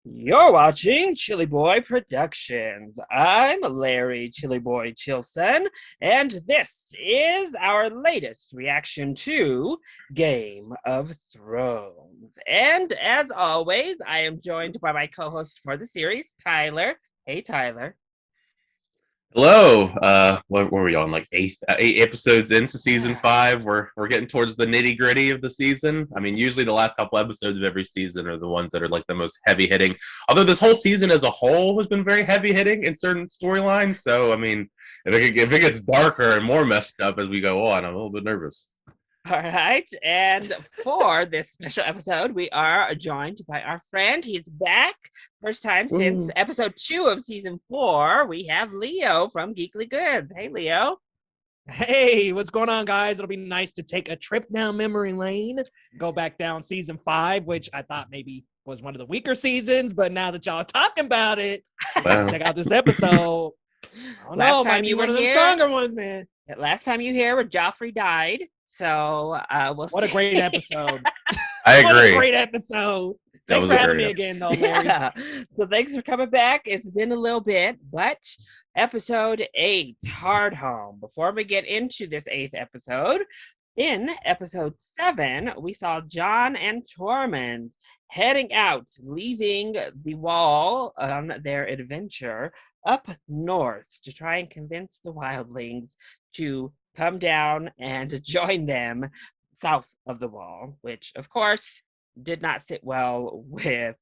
You're watching ChillyBoy Productions. I'm Larry ChillyBoy Chilson, and this is our latest reaction to Game of Thrones. And as always, I am joined by my co-host for the series, Tyler. Hey, Tyler. Hello. What were we on? Like eight episodes into season Yeah. 5. We're getting towards the nitty gritty of the season. I mean, usually the last couple episodes of every season are the ones that are like the most heavy hitting. Although this whole season as a whole has been very heavy hitting in certain storylines. So I mean, if it gets darker and more messed up as we go on, I'm a little bit nervous. All right. And for this special episode, we are joined by our friend. He's back. First time since Ooh. episode 2 of season 4. We have Leo from Geekly Goods. Hey, Leo. Hey, what's going on, guys? It'll be nice to take a trip down memory lane, go back down season 5, which I thought maybe was one of the weaker seasons, but now that y'all are talking about it, Wow. check out this episode. I don't know, might be one of them stronger ones, man. Last time you here, Joffrey died. So we'll What a see. great episode. I What a agree. great episode. That Thanks was for a having great me again, though, Larry. Yeah. So thanks for coming back. It's been a little bit, but episode 8, Hardhome. Before we get into this 8th episode, in episode 7, we saw Jon and Tormund heading out, leaving the wall on their adventure up north to try and convince the wildlings to come down and join them south of the wall, which of course did not sit well with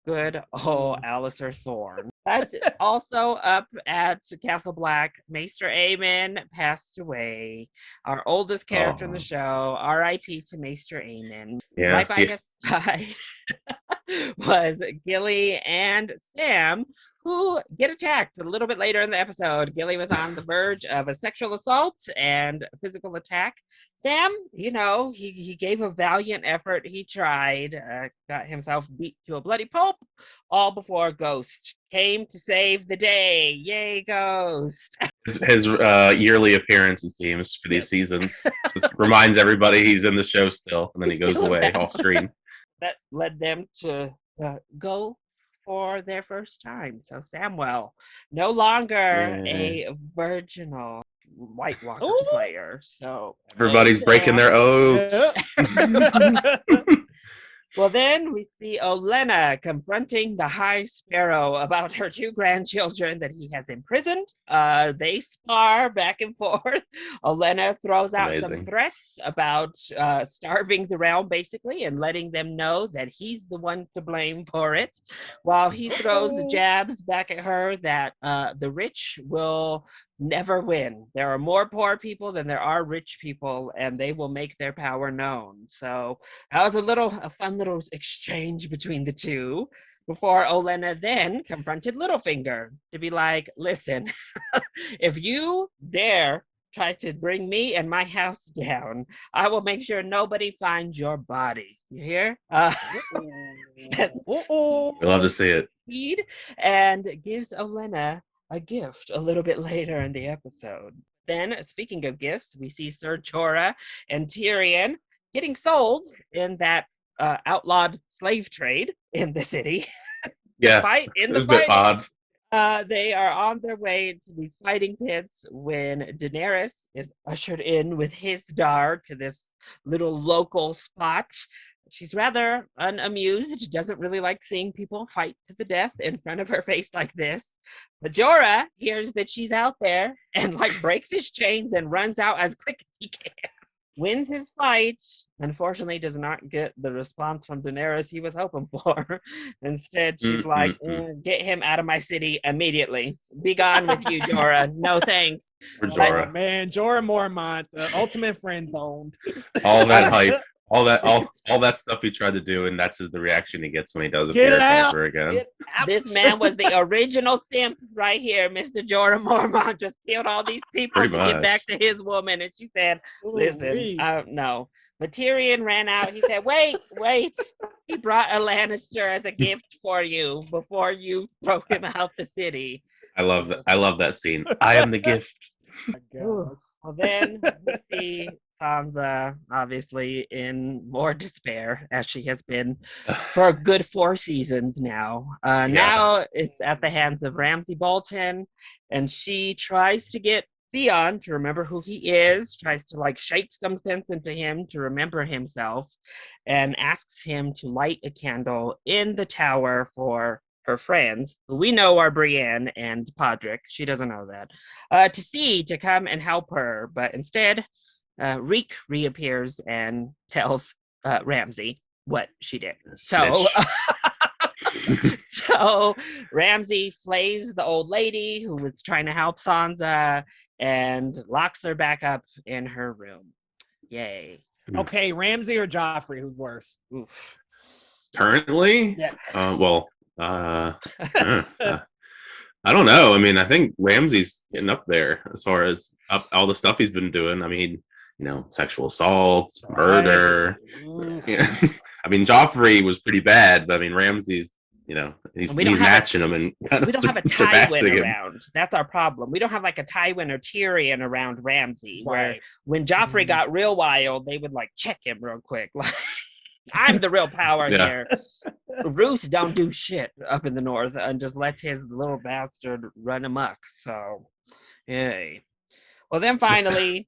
good old Alistair Thorne. But also up at Castle Black, Maester Aemon passed away. Our oldest character in the show, R.I.P. to Maester Aemon. Yeah. Right by his side was Gilly and Sam, who get attacked a little bit later in the episode. Gilly was on the verge of a sexual assault and a physical attack. Sam, he gave a valiant effort. He tried, got himself beat to a bloody pulp, all before Ghost came to save the day. Yay, Ghost. His yearly appearance, it seems, for these seasons. Just reminds everybody he's in the show still, and then he He's goes still away around. off screen. That led them to go for their first time. So Samwell, no longer a virginal White Walker Slayer. So Everybody's breaking their oaths. Well, then we see Olenna confronting the High Sparrow about her 2 grandchildren that he has imprisoned. They spar back and forth. Olenna throws out some threats about starving the realm, basically, and letting them know that he's the one to blame for it, while he throws jabs back at her that the rich will never win. There are more poor people than there are rich people, and they will make their power known. So that was a fun little exchange between the two, before Olenna then confronted Littlefinger to be like, listen, if you dare try to bring me and my house down, I will make sure nobody finds your body. You hear? We love to see it. And gives Olenna a gift a little bit later in the episode. Then, speaking of gifts, we see Ser Jorah and Tyrion getting sold in that outlawed slave trade in the city. Yeah, Fight in it was the a bit fighting. odd. They are on their way to these fighting pits when Daenerys is ushered in with his dard to this little local spot. She's rather unamused, doesn't really like seeing people fight to the death in front of her face like this. But Jorah hears that she's out there and breaks his chains and runs out as quick as he can. Wins his fight, unfortunately does not get the response from Daenerys he was hoping for. Instead, she's get him out of my city immediately. Be gone with you, Jorah. No thanks. For Jorah. Man, Jorah Mormont, the ultimate friend zone. All that hype. All that stuff he tried to do, and that's the reaction he gets when he does appear ever again. This man was the original simp right here. Mr. Jorah Mormont just killed all these people to get back to his woman, and she said, listen, no. But Tyrion ran out. He said, wait. He brought a Lannister as a gift for you before you throw him out the city. I love that scene. I am the gift. Well, then we see Sansa, obviously, in more despair, as she has been for a good 4 seasons now. Now it's at the hands of Ramsay Bolton, and she tries to get Theon to remember who he is, tries to like shake some sense into him to remember himself, and asks him to light a candle in the tower for her friends, who we know are Brienne and Podrick. She doesn't know that. To come and help her, but instead, Reek reappears and tells Ramsay what she did. So Ramsay flays the old lady who was trying to help Sansa and locks her back up in her room. Yay. Okay, Ramsay or Joffrey, who's worse? Oof. Currently? Yes. I don't know. I mean, I think Ramsay's getting up there as far as all the stuff he's been doing. I mean, sexual assault, murder. Yeah. I mean, Joffrey was pretty bad, but I mean, Ramsay's, he's matching him and kind we don't have a Tywin around. That's our problem. We don't have like a Tywin or Tyrion around Ramsay, where when Joffrey got real wild, they would like check him real quick. Like, I'm the real power here. Roose don't do shit up in the north and just lets his little bastard run amok. So, yay. Well, then finally,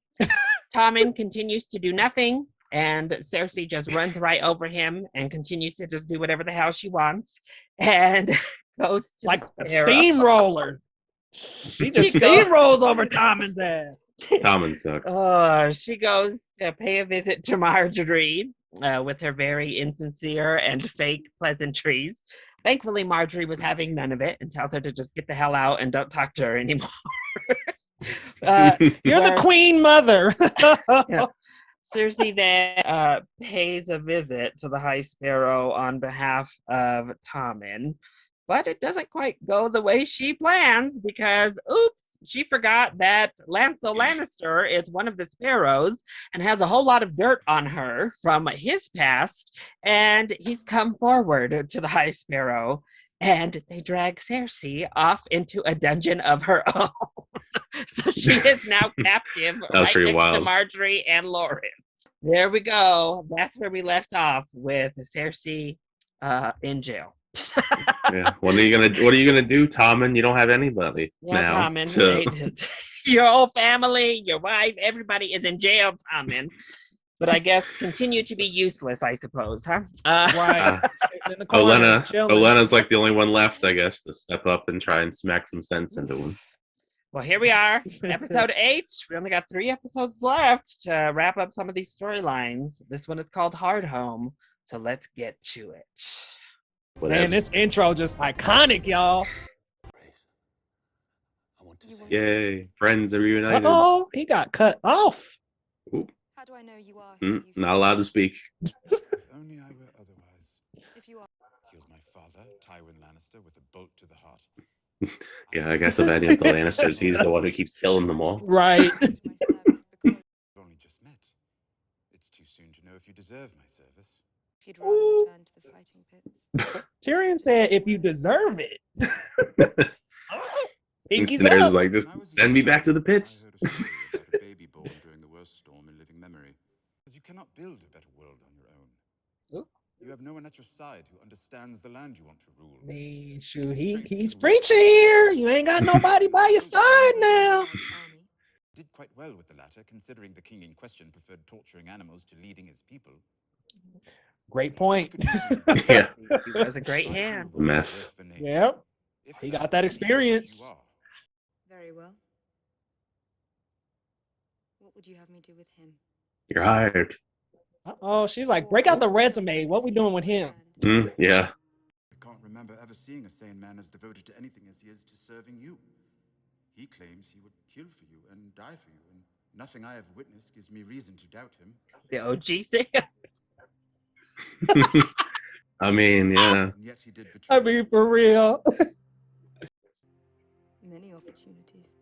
Tommen continues to do nothing, and Cersei just runs right over him and continues to just do whatever the hell she wants, and goes to like a steamroller. She just steamrolls over Tommen's ass. Tommen sucks. She goes to pay a visit to Marjorie with her very insincere and fake pleasantries. Thankfully, Marjorie was having none of it and tells her to just get the hell out and don't talk to her anymore. You're the queen mother. Yeah. Cersei then pays a visit to the High Sparrow on behalf of Tommen, but it doesn't quite go the way she plans because, oops, she forgot that Lancel Lannister is one of the Sparrows and has a whole lot of dirt on her from his past, and he's come forward to the High Sparrow, and they drag Cersei off into a dungeon of her own. So she is now captive right next to Marjorie and Lawrence. There we go. That's where we left off with Cersei in jail. Yeah. What are you gonna do, Tommen? You don't have anybody now. Tommen, so. Your whole family, your wife, everybody is in jail, Tommen. But I guess continue to be useless, I suppose, huh? Right. Olenna's like the only one left, I guess, to step up and try and smack some sense into him. Well, here we are, episode 8. We only got 3 episodes left to wrap up some of these storylines. This one is called Hardhome, so let's get to it. Man, this intro just iconic, y'all. Yay, friends are reunited. Oh, he got cut off. Ooh. How do I know you are? Not allowed to speak. If only I were otherwise. If you are. Killed my father, Tywin Lannister, with a bolt to the heart. Yeah, I guess of any of the Lannisters, he's the one who keeps killing them all. Right. We've only just met. It's too soon to know if you deserve my service. If you'd rather return to the fighting pits. Tyrion said, if you deserve it. There's like, just send me back to the pits. I heard a story about a baby born during the worst storm in living memory. Because you cannot build a better world on your own. You have no one at your side who understands the land you want to rule. Man, shoot, he's preaching here. You ain't got nobody by your side now. Did quite well with the latter, considering the king in question preferred torturing animals to leading his people. Great point. Yeah. He was a great hand. Mess. Yep. He got that experience. Very well. What would you have me do with him? You're hired. Oh, she's like, break out the resume. What we doing with him? Yeah. I can't remember ever seeing a sane man as devoted to anything as he is to serving you. He claims he would kill for you and die for you, and nothing I have witnessed gives me reason to doubt him. The OG say. I mean, yeah. And yet he did betray. I mean, for real. Many opportunities.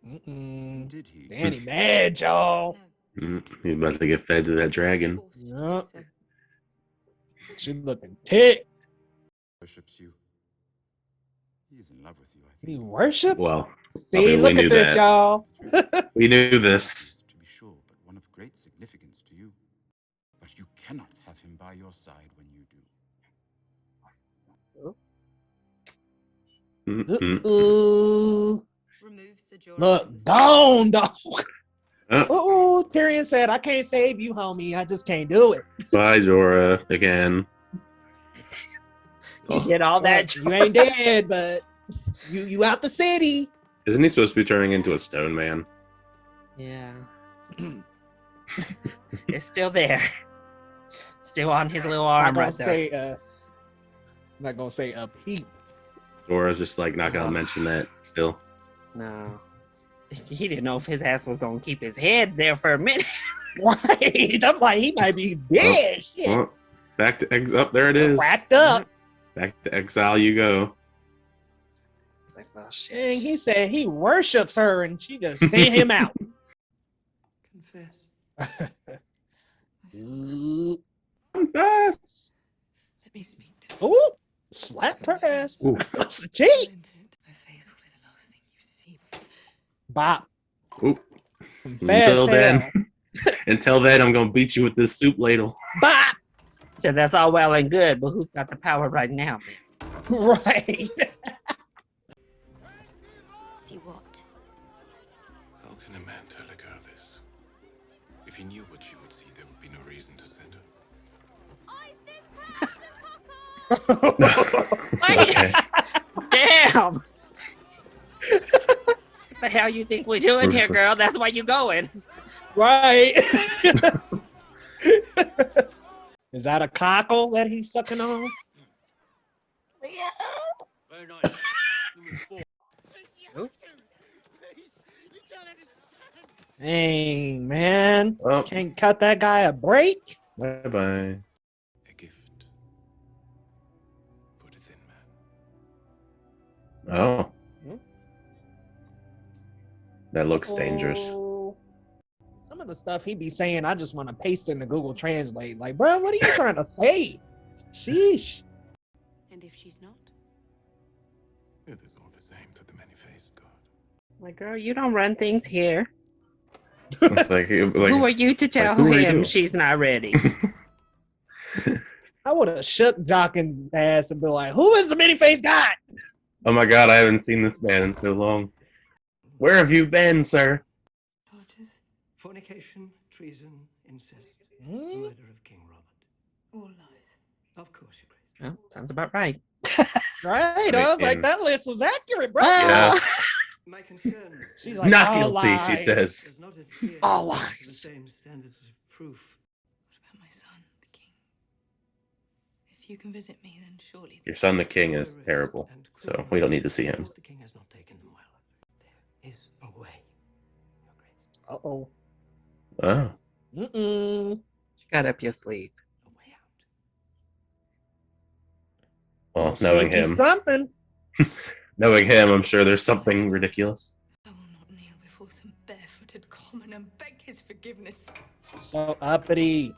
Did he? Danny mad, y'all. No. He's about to get fed to that dragon. Forced to do Yep. so. She's looking ticked. Worships you. He is in love with you, I He think. worships? Well, See, look at this, y'all. we knew this. To be sure, but one of great significance. by your side when you do. Ooh. Remove Sir Jorah Look, from the gone, dog. Oh, Oh, Tyrion said, I can't save you, homie. I just can't do it. bye, Jorah, again. You did all that. Look, you ain't dead, but you out the city. Isn't he supposed to be turning into a stone man? Yeah. It's still there. Still on his little arm right there. I'm not gonna say a peep. Jorah's just like not gonna mention that still. No. He didn't know if his ass was gonna keep his head there for a minute. Right. I'm like, he might be dead. Shit. Well, back to up there it is. Wrapped up. Back to exile you go. It's like, oh Dang, shit. he said he worships her and she just sent him out. Confess. Ooh, Confess. Let me speak to ooh, slapped her ass. Ooh. That's a cheat. My face will be the last thing you see before. Bop. Ooh. Confess Until then, hell. until then, I'm gonna beat you with this soup ladle. Bop. So that's all well and good, but who's got the power right now, man? Right. See what? How can a man tell a girl this? If he knew what she would see, there would be no reason to send her. Okay. Damn! What the hell you think we're doing here, Ruthless. girl? That's where you going. Right. Is that a cockle that he's sucking on? Very nice. Dang, man. Well, Can't cut that guy a break. bye bye. A gift for the thin man. Oh. Hmm? That looks dangerous. Oh. Some of the stuff he be saying, I just want to paste into Google Translate. Like, bro, what are you trying to say? Sheesh. And if she's not? It is all the same to the many-faced god. Like, girl, you don't run things here. It's like Who are you to tell who are you him doing? she's not ready? I would have shook Jockin's ass and be like, who is the many-faced guy? Oh my god, I haven't seen this man in so long. Where have you been, sir? Charges, fornication, treason, incest, Hmm? murder of King Robert. All lies. Of course, you're great. Well, sounds about right. Right. I was like, that list was accurate, bro. Yeah. My concern She's like, Not all guilty, she lies. says. does not adhere All to lies. the same standards of proof. What about my son, the king? If you can visit me, then surely. Your son, the king, is terrible, so we don't need to see him. The king has not taken them well. There is a way, Your Grace. Uh-oh. Oh. Mm-mm. You got up your sleeve. A way out. Well, knowing Sneaky him, something. knowing him, I'm sure there's something ridiculous. I will not kneel before some barefooted common and beg his forgiveness. So uppity.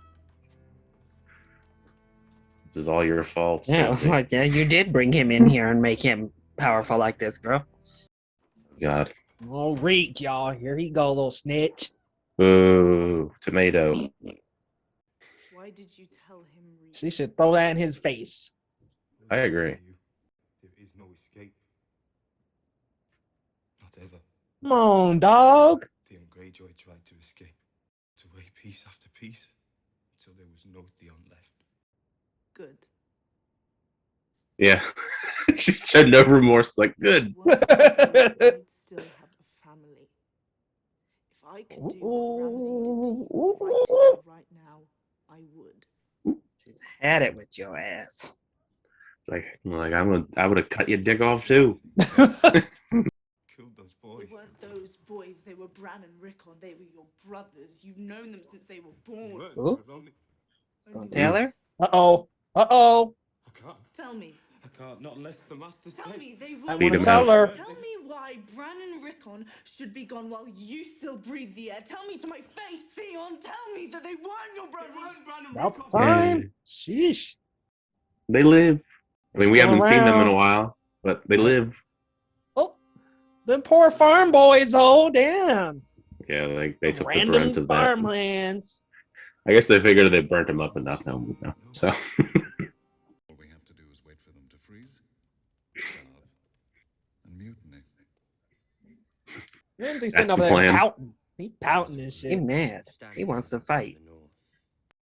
This is all your fault. Yeah, it was Sophie. like, yeah, you did bring him in here and make him powerful like this, girl. God. Oh, reek, y'all. Here he go, little snitch. Ooh, tomato. Why did you tell him? She should throw that in his face. I agree. There is no escape. Not ever. Come on, dog. Theon Greyjoy tried to escape, to weigh piece after piece, until there was no Theon left. Good. Yeah. She said no remorse. Like, good. I'd still have a family. If I could do what Ramsay did right now, I would. She's had it with your ass. It's like I would have cut your dick off too. Killed those boys. They weren't those boys. They were Bran and Rickon. They were your brothers. You've known them since they were born. Weren't. Ooh. They're only- Gonna tell her? Uh-oh. Uh-oh. I can't. Tell me. I can't. Not unless the master Tell says. me they I were. Feed want to him tell out. her. Tell me why Bran and Rickon should be gone while you still breathe the air. Tell me to my face, Theon. Tell me that they weren't your brothers. About time. Sheesh. They live. I mean, we Still haven't seen them in a around. while, but they live. Oh, them poor farm boys. Oh, damn. Yeah, they took the Random brunt of that. farmlands. I guess they figured they burnt him up enough now. So All we have to do is wait for them to freeze, starve, and mutiny. Ramsey's That's sitting over the there plan. pouting. He pouting and He shit. mad. He wants to fight.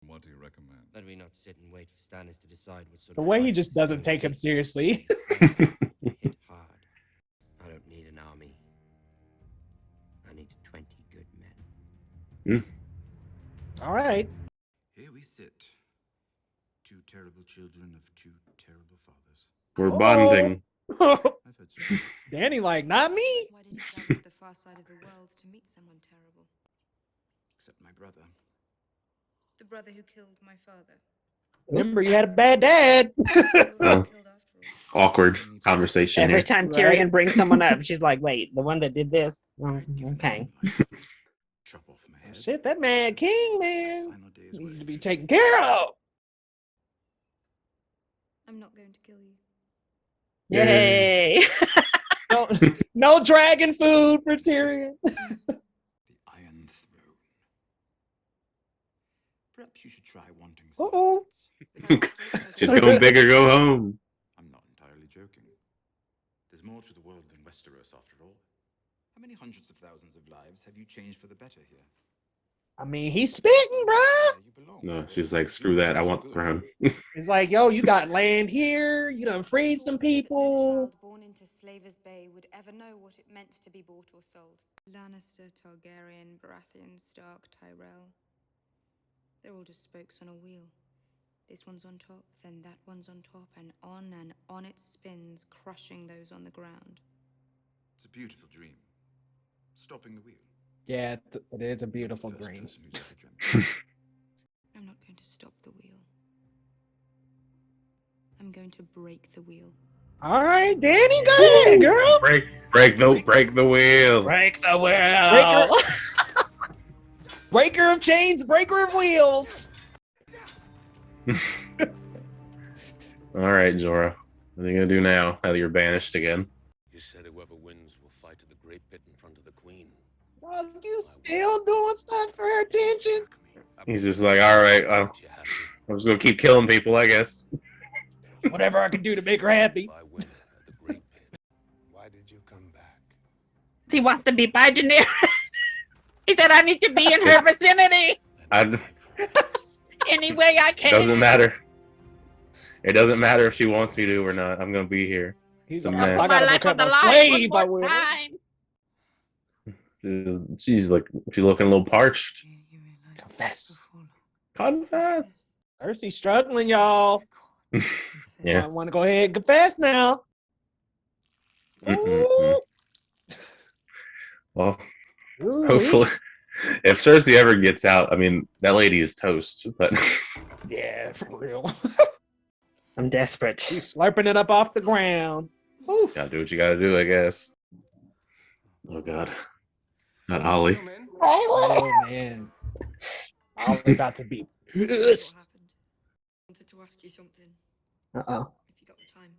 What do you recommend? Let me not sit and wait for Stannis to decide what sort The of way he fight just this is doesn't going to take him be. seriously. First, hit hard. I don't need an army. I need 20 good men. All right. Here we sit. Two terrible children of two terrible fathers. we're Oh. bonding. I've heard stories. Danny, like, not me. Why did you travel to the far side of the world to meet someone terrible? Except my brother. The brother who killed my father. Remember, you had a bad dad. You were Oh. killed after all. Awkward conversation Every here. time Right. Tyrion brings someone up, she's like, "Wait, the one that did this." Oh, I'd give okay. anything like chop off my head. Shit, that man king, man. Final day's Needs work to be should taken care of. I'm not going to kill you. Yay! No, no dragon food for Tyrion. The Iron Throne. Perhaps you should try wanting some Uh-oh. facts. She's going big or go home. I'm not entirely joking. There's more to the world than Westeros, after all. How many hundreds of thousands of lives have you changed for the better here? I mean, he's spitting, bruh. Where you belong. No, she's like, screw that. I want the throne. He's like, yo, you got land here. You done freed some people. No child born into Slaver's Bay would ever know what it meant to be bought or sold. Lannister, Targaryen, Baratheon, Stark, Tyrell. They're all just spokes on a wheel. This one's on top, then that one's on top, and on it spins, crushing those on the ground. It's a beautiful dream. Stopping the wheel. Yeah, it is a beautiful The first dream. person who's ever dreamt it. I'm not going to stop the wheel. I'm going to break the wheel. All right, Danny, go ahead, girl. Break the wheel. Break the Breaker. wheel. Breaker of chains, breaker of wheels. All right, Jorah. What are you gonna do now? Now that you're banished again? You said whoever wins will fight at the great pit in front of the queen. Are you still doing stuff for her attention? He's just like, all right, I'm You happy? just gonna keep killing people, I guess. Whatever I can do to make her happy. If I win at the great pit, why did you come back? He wants to be by Daenerys. He said, "I need to be in her vicinity It any way I can." doesn't matter. It doesn't matter if she wants me to or not. I'm gonna be here. He's The like, mess. I gotta My life become on a the line slave. I one more will. time. She's looking a little parched. You realize Confess. Confess. Cersei's struggling, y'all. Yeah. I want to go ahead and confess now. Mm-mm-mm. Well, Ooh, hopefully, if Cersei ever gets out, I mean, that lady is toast. But yeah, for real. I'm desperate. She's slurping it up off the ground. Ooh. gotta do what you gotta do, I guess. Oh God, not Ollie. Oh man, I'm about to be pissed. Wanted to ask you something, Uh-oh. if you got the time.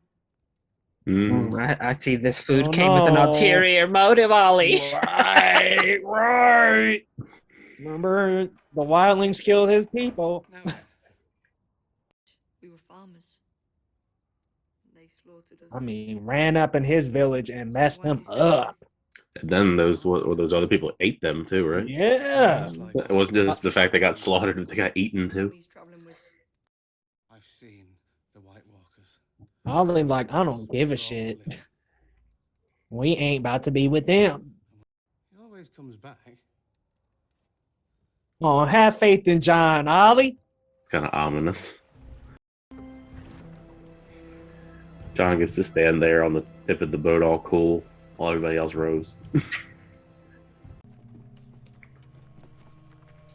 Mm. I see this food Oh, came with an no. ulterior motive, Ollie. Right, right. Remember, the wildlings killed his people. No. We were farmers. They slaughtered us. I mean, ran up in his village and messed them up. And then those other people ate them too, right? Yeah. It wasn't just the fact they got slaughtered; but they got eaten too. He's traveling with. I've seen the White Walkers. Ollie like, I don't give a shit. We ain't about to be with them. He always comes back. Oh, have faith in John, Ollie. It's kind of ominous. John gets to stand there on the tip of the boat, all cool, while everybody else rows.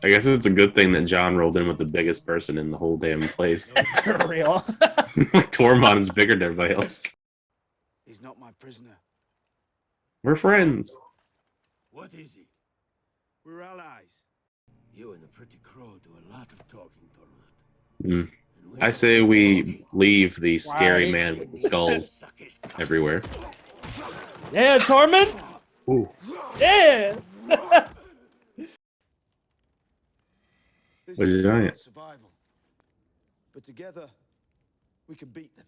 I guess it's a good thing that John rolled in with the biggest person in the whole damn place. For real. Tormund is bigger than everybody else. He's not my prisoner. We're friends. What is he? We're allies. You and the Pretty Crow do a lot of talking, Tormund. Mm. I say we leave the scary man with the skulls everywhere. Yeah, Tormund. Ooh. Yeah. This What is is giant? about survival. But together, we can beat them.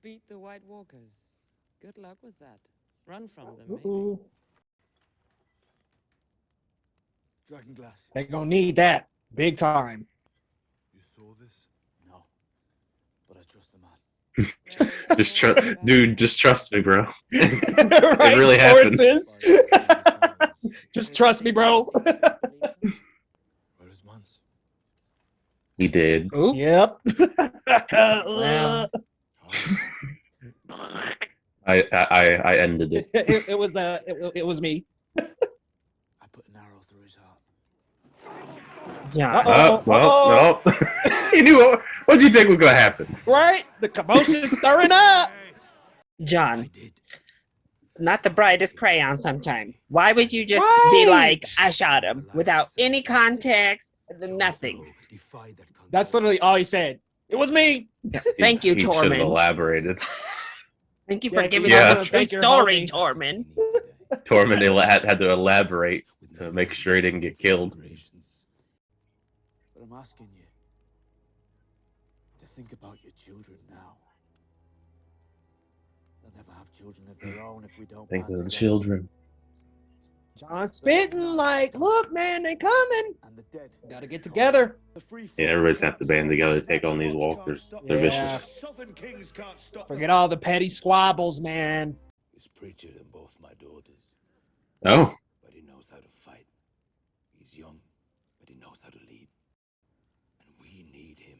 Beat the White Walkers. Good luck with that. Run from them, maybe. Ooh, Dragon glass. they gonna need that big time. You saw this? No. But I trust the man. Just trust me, bro. Right, It really happened. sources. Just trust me, bro. Where is Mons? He did. Oop. Yep. Well. I ended it. It was me. I put an arrow through his heart. Yeah. Uh-oh. Well, no. You knew what do you think was gonna happen? Right? The commotion's stirring up. John, I did. not the brightest crayon sometimes. Why would you just be like, I shot him without any context, nothing? That's literally all he said. It was me. Thank you, He should have Tormund. elaborated. Thank you for Yeah, giving yeah. us a true Thank your story, homie. Tormund. Tormund had to elaborate to make sure he didn't get killed. But I'm asking you to think about your children now. They'll never have children of their own if we don't Think band of the together. children. John spitting like, look, man, they coming. And the dead. Gotta get together. Yeah, everybody's have to band together to take on these walkers. They're Yeah. vicious. Southern kings can't stop Forget all the petty squabbles, man. He's preacher than both my daughters, Oh, but he knows how to fight. He's young, but he knows how to lead. And we need him.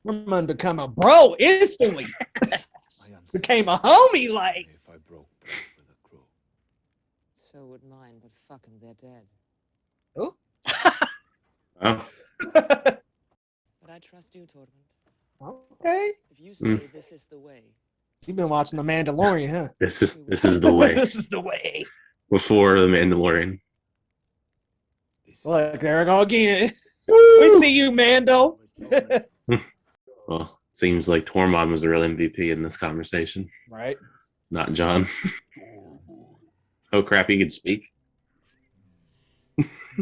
I'm gonna become a bro instantly. Became a homie, like. If I broke bread with a crow. So would mine, but fuck 'em, they're dead. oh. But I trust you, Tormund. Okay. If you say this is the way, You've been watching The Mandalorian, huh? This is the way. This is the way. Before the Mandalorian. Look, there we go again. We see you, Mando. Well, seems like Tormund was the real MVP in this conversation, Right. not John. Oh crap, he could speak.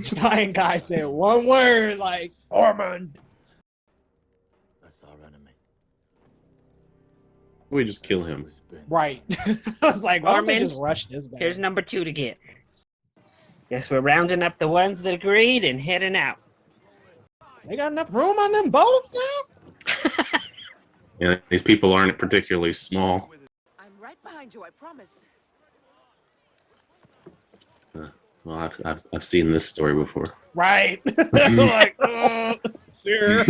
Giant guy said one word, like Tormund. That's our enemy. We just kill him. Right. I was like, why don't they Tormund, just rush this guy? Here's number 2 to get. Guess we're rounding up the ones that agreed and heading out. They got enough room on them boats now? Yeah, these people aren't particularly small. I'm right behind you, I promise. Well, I've seen this story before. Right. Like, sure.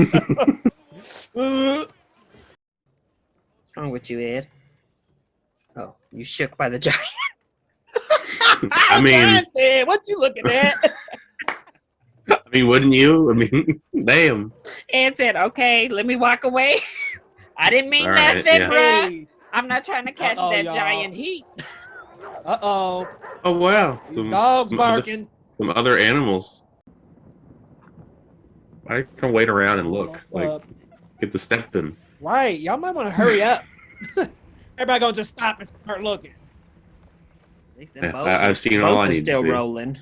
What's wrong with you, Ed? Oh, you shook by the giant. I mean, said, what you looking at? wouldn't you? I mean, damn. Ed said, okay, let me walk away. I didn't mean All right, nothing, yeah. bruh. Hey. I'm not trying to catch Uh-oh, that y'all. giant heat. Uh-oh. Oh wow, These dogs barking. Some other animals. I can wait around and look. Like, get the step in. Right. Y'all might want to hurry up. Everybody gonna just stop and start looking. At least them Yeah, boats I've seen all I boats are need to still see. rolling.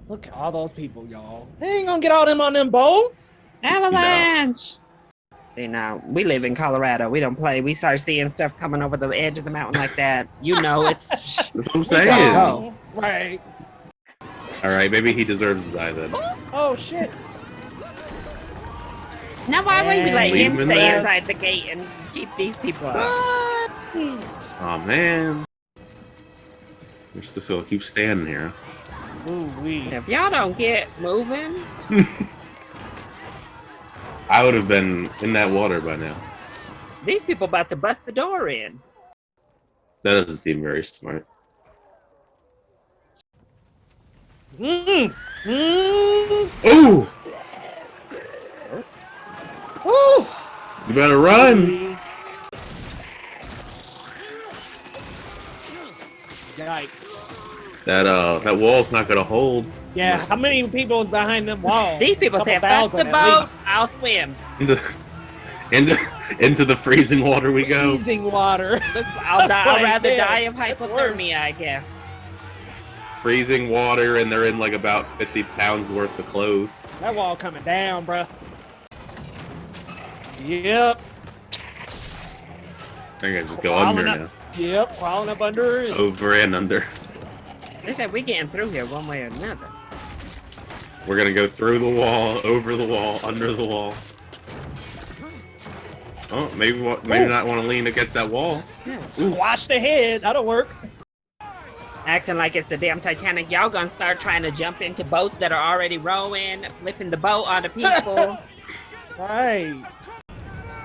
Look at all those people, y'all. They ain't gonna get all them on them boats. Avalanche! See, now, we live in Colorado. We don't play. We start seeing stuff coming over the edge of the mountain like that. You know, it's... That's what I'm we saying. gotta All go. Right. right, maybe he deserves to die then. Oh, shit. Now, why would we let Leave him him in stay there. inside the gate and keep these people out? What? Oh man. We're still gonna keep standing here. Ooh-wee. If y'all don't get moving, I would have been in that water by now. these people about to bust the door in. That doesn't seem very smart. Mm. Ooh! Ooh. You better run! Yikes. That wall's not gonna hold. Yeah, how many people is behind them walls? These people Couple say, bust the thousand at boat, least. I'll swim. Into the freezing water we go. Freezing water. I'll Like, rather yeah, die of that's hypothermia, worse. I guess. freezing water, and they're in like about 50 pounds worth of clothes. That wall coming down, bro. Yep. They're gonna just go under Crawling now. up. Yep, crawling up under it. Over and under. They said we getting through here one way or another. We're gonna go through the wall, over the wall, under the wall. Oh, maybe not want to lean against that wall. Yeah. Squash the head. That'll work. Acting like it's the damn Titanic. Y'all gonna start trying to jump into boats that are already rowing, flipping the boat onto people. Right.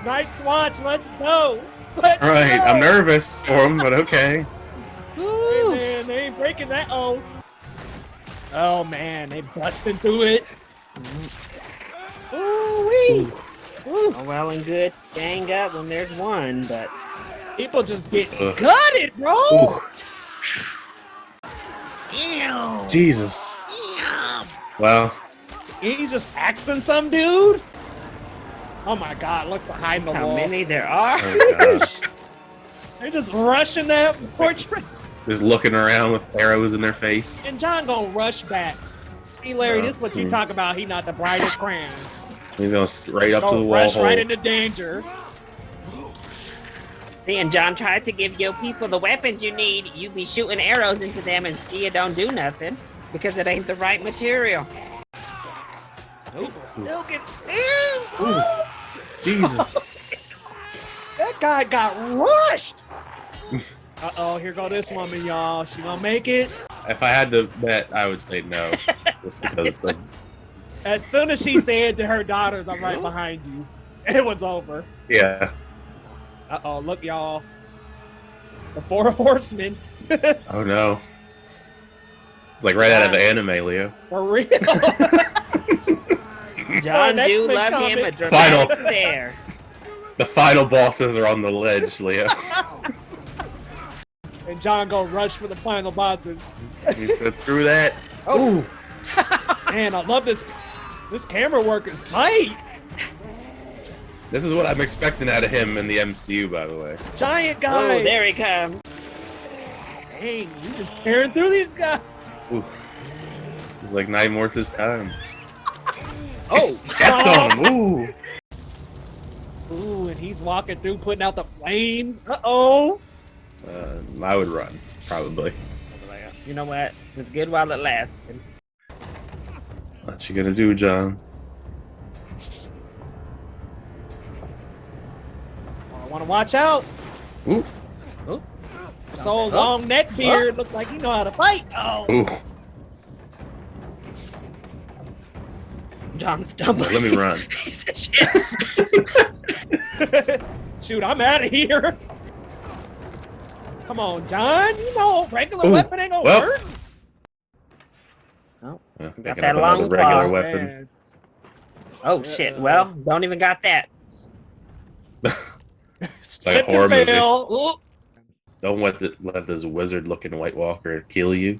Nice watch. Let's go. Let's Alright, go. I'm nervous for him, but okay. Hey, man, they ain't breaking that. Oh man, they busting through it. Ooh-wee. Oh, well and good. Gang up when there's one, but People just get gutted, bro. Ooh. Damn. Jesus. Well, He's just axing some dude. Oh my god, look behind the how wall. many there are. oh gosh. They're just rushing that fortress. Just looking around with arrows in their face. And John gonna rush back. See, Larry, this is what you talk about. He not the brightest crown. He's going straight up to the Gonna wall rush hole. right into danger. See, and John tried to give your people the weapons you need. You be shooting arrows into them and see it don't do nothing because it ain't the right material. People still get Ooh. Jesus. That guy got rushed. Uh-oh, here go this woman, y'all. She gonna make it. If I had to bet, I would say no. Just because of, As soon as she said to her daughters, I'm right behind you, it was over. yeah. Uh-oh, look, y'all. The 4 horsemen. Oh no. It's like right out of the anime, Leo. For real. John next do big love comment. him a Final. dramatic there. The final bosses are on the ledge, Leo. And John gonna rush for the final bosses. He's been through that. Oh, man, I love this. This camera work is tight. This is what I'm expecting out of him in the MCU, by the way. Giant guy. Oh, there he comes. Dang, you just tearing through these guys. Ooh. He's like not even worth his time. Oh, Stepped on him. Ooh. Ooh, and he's walking through, putting out the flame. Uh-oh. I would run, probably. You know what? It's good while it lasted. What you gonna do, John? I want to watch out. Ooh. Oh, So long neck beard. Looks like he know how to fight. Oh. Ooh. John stumbled. Let me run. He said, shit. Shoot, I'm out of here. Come on, John. You know, regular weapon ain't gonna work. Oh, Yeah, got picking that up long another regular claw. weapon. Man. Oh shit. Well, don't even got that. Like a Slip horror and movie. fail. Ooh. Don't let this wizard-looking White Walker kill you.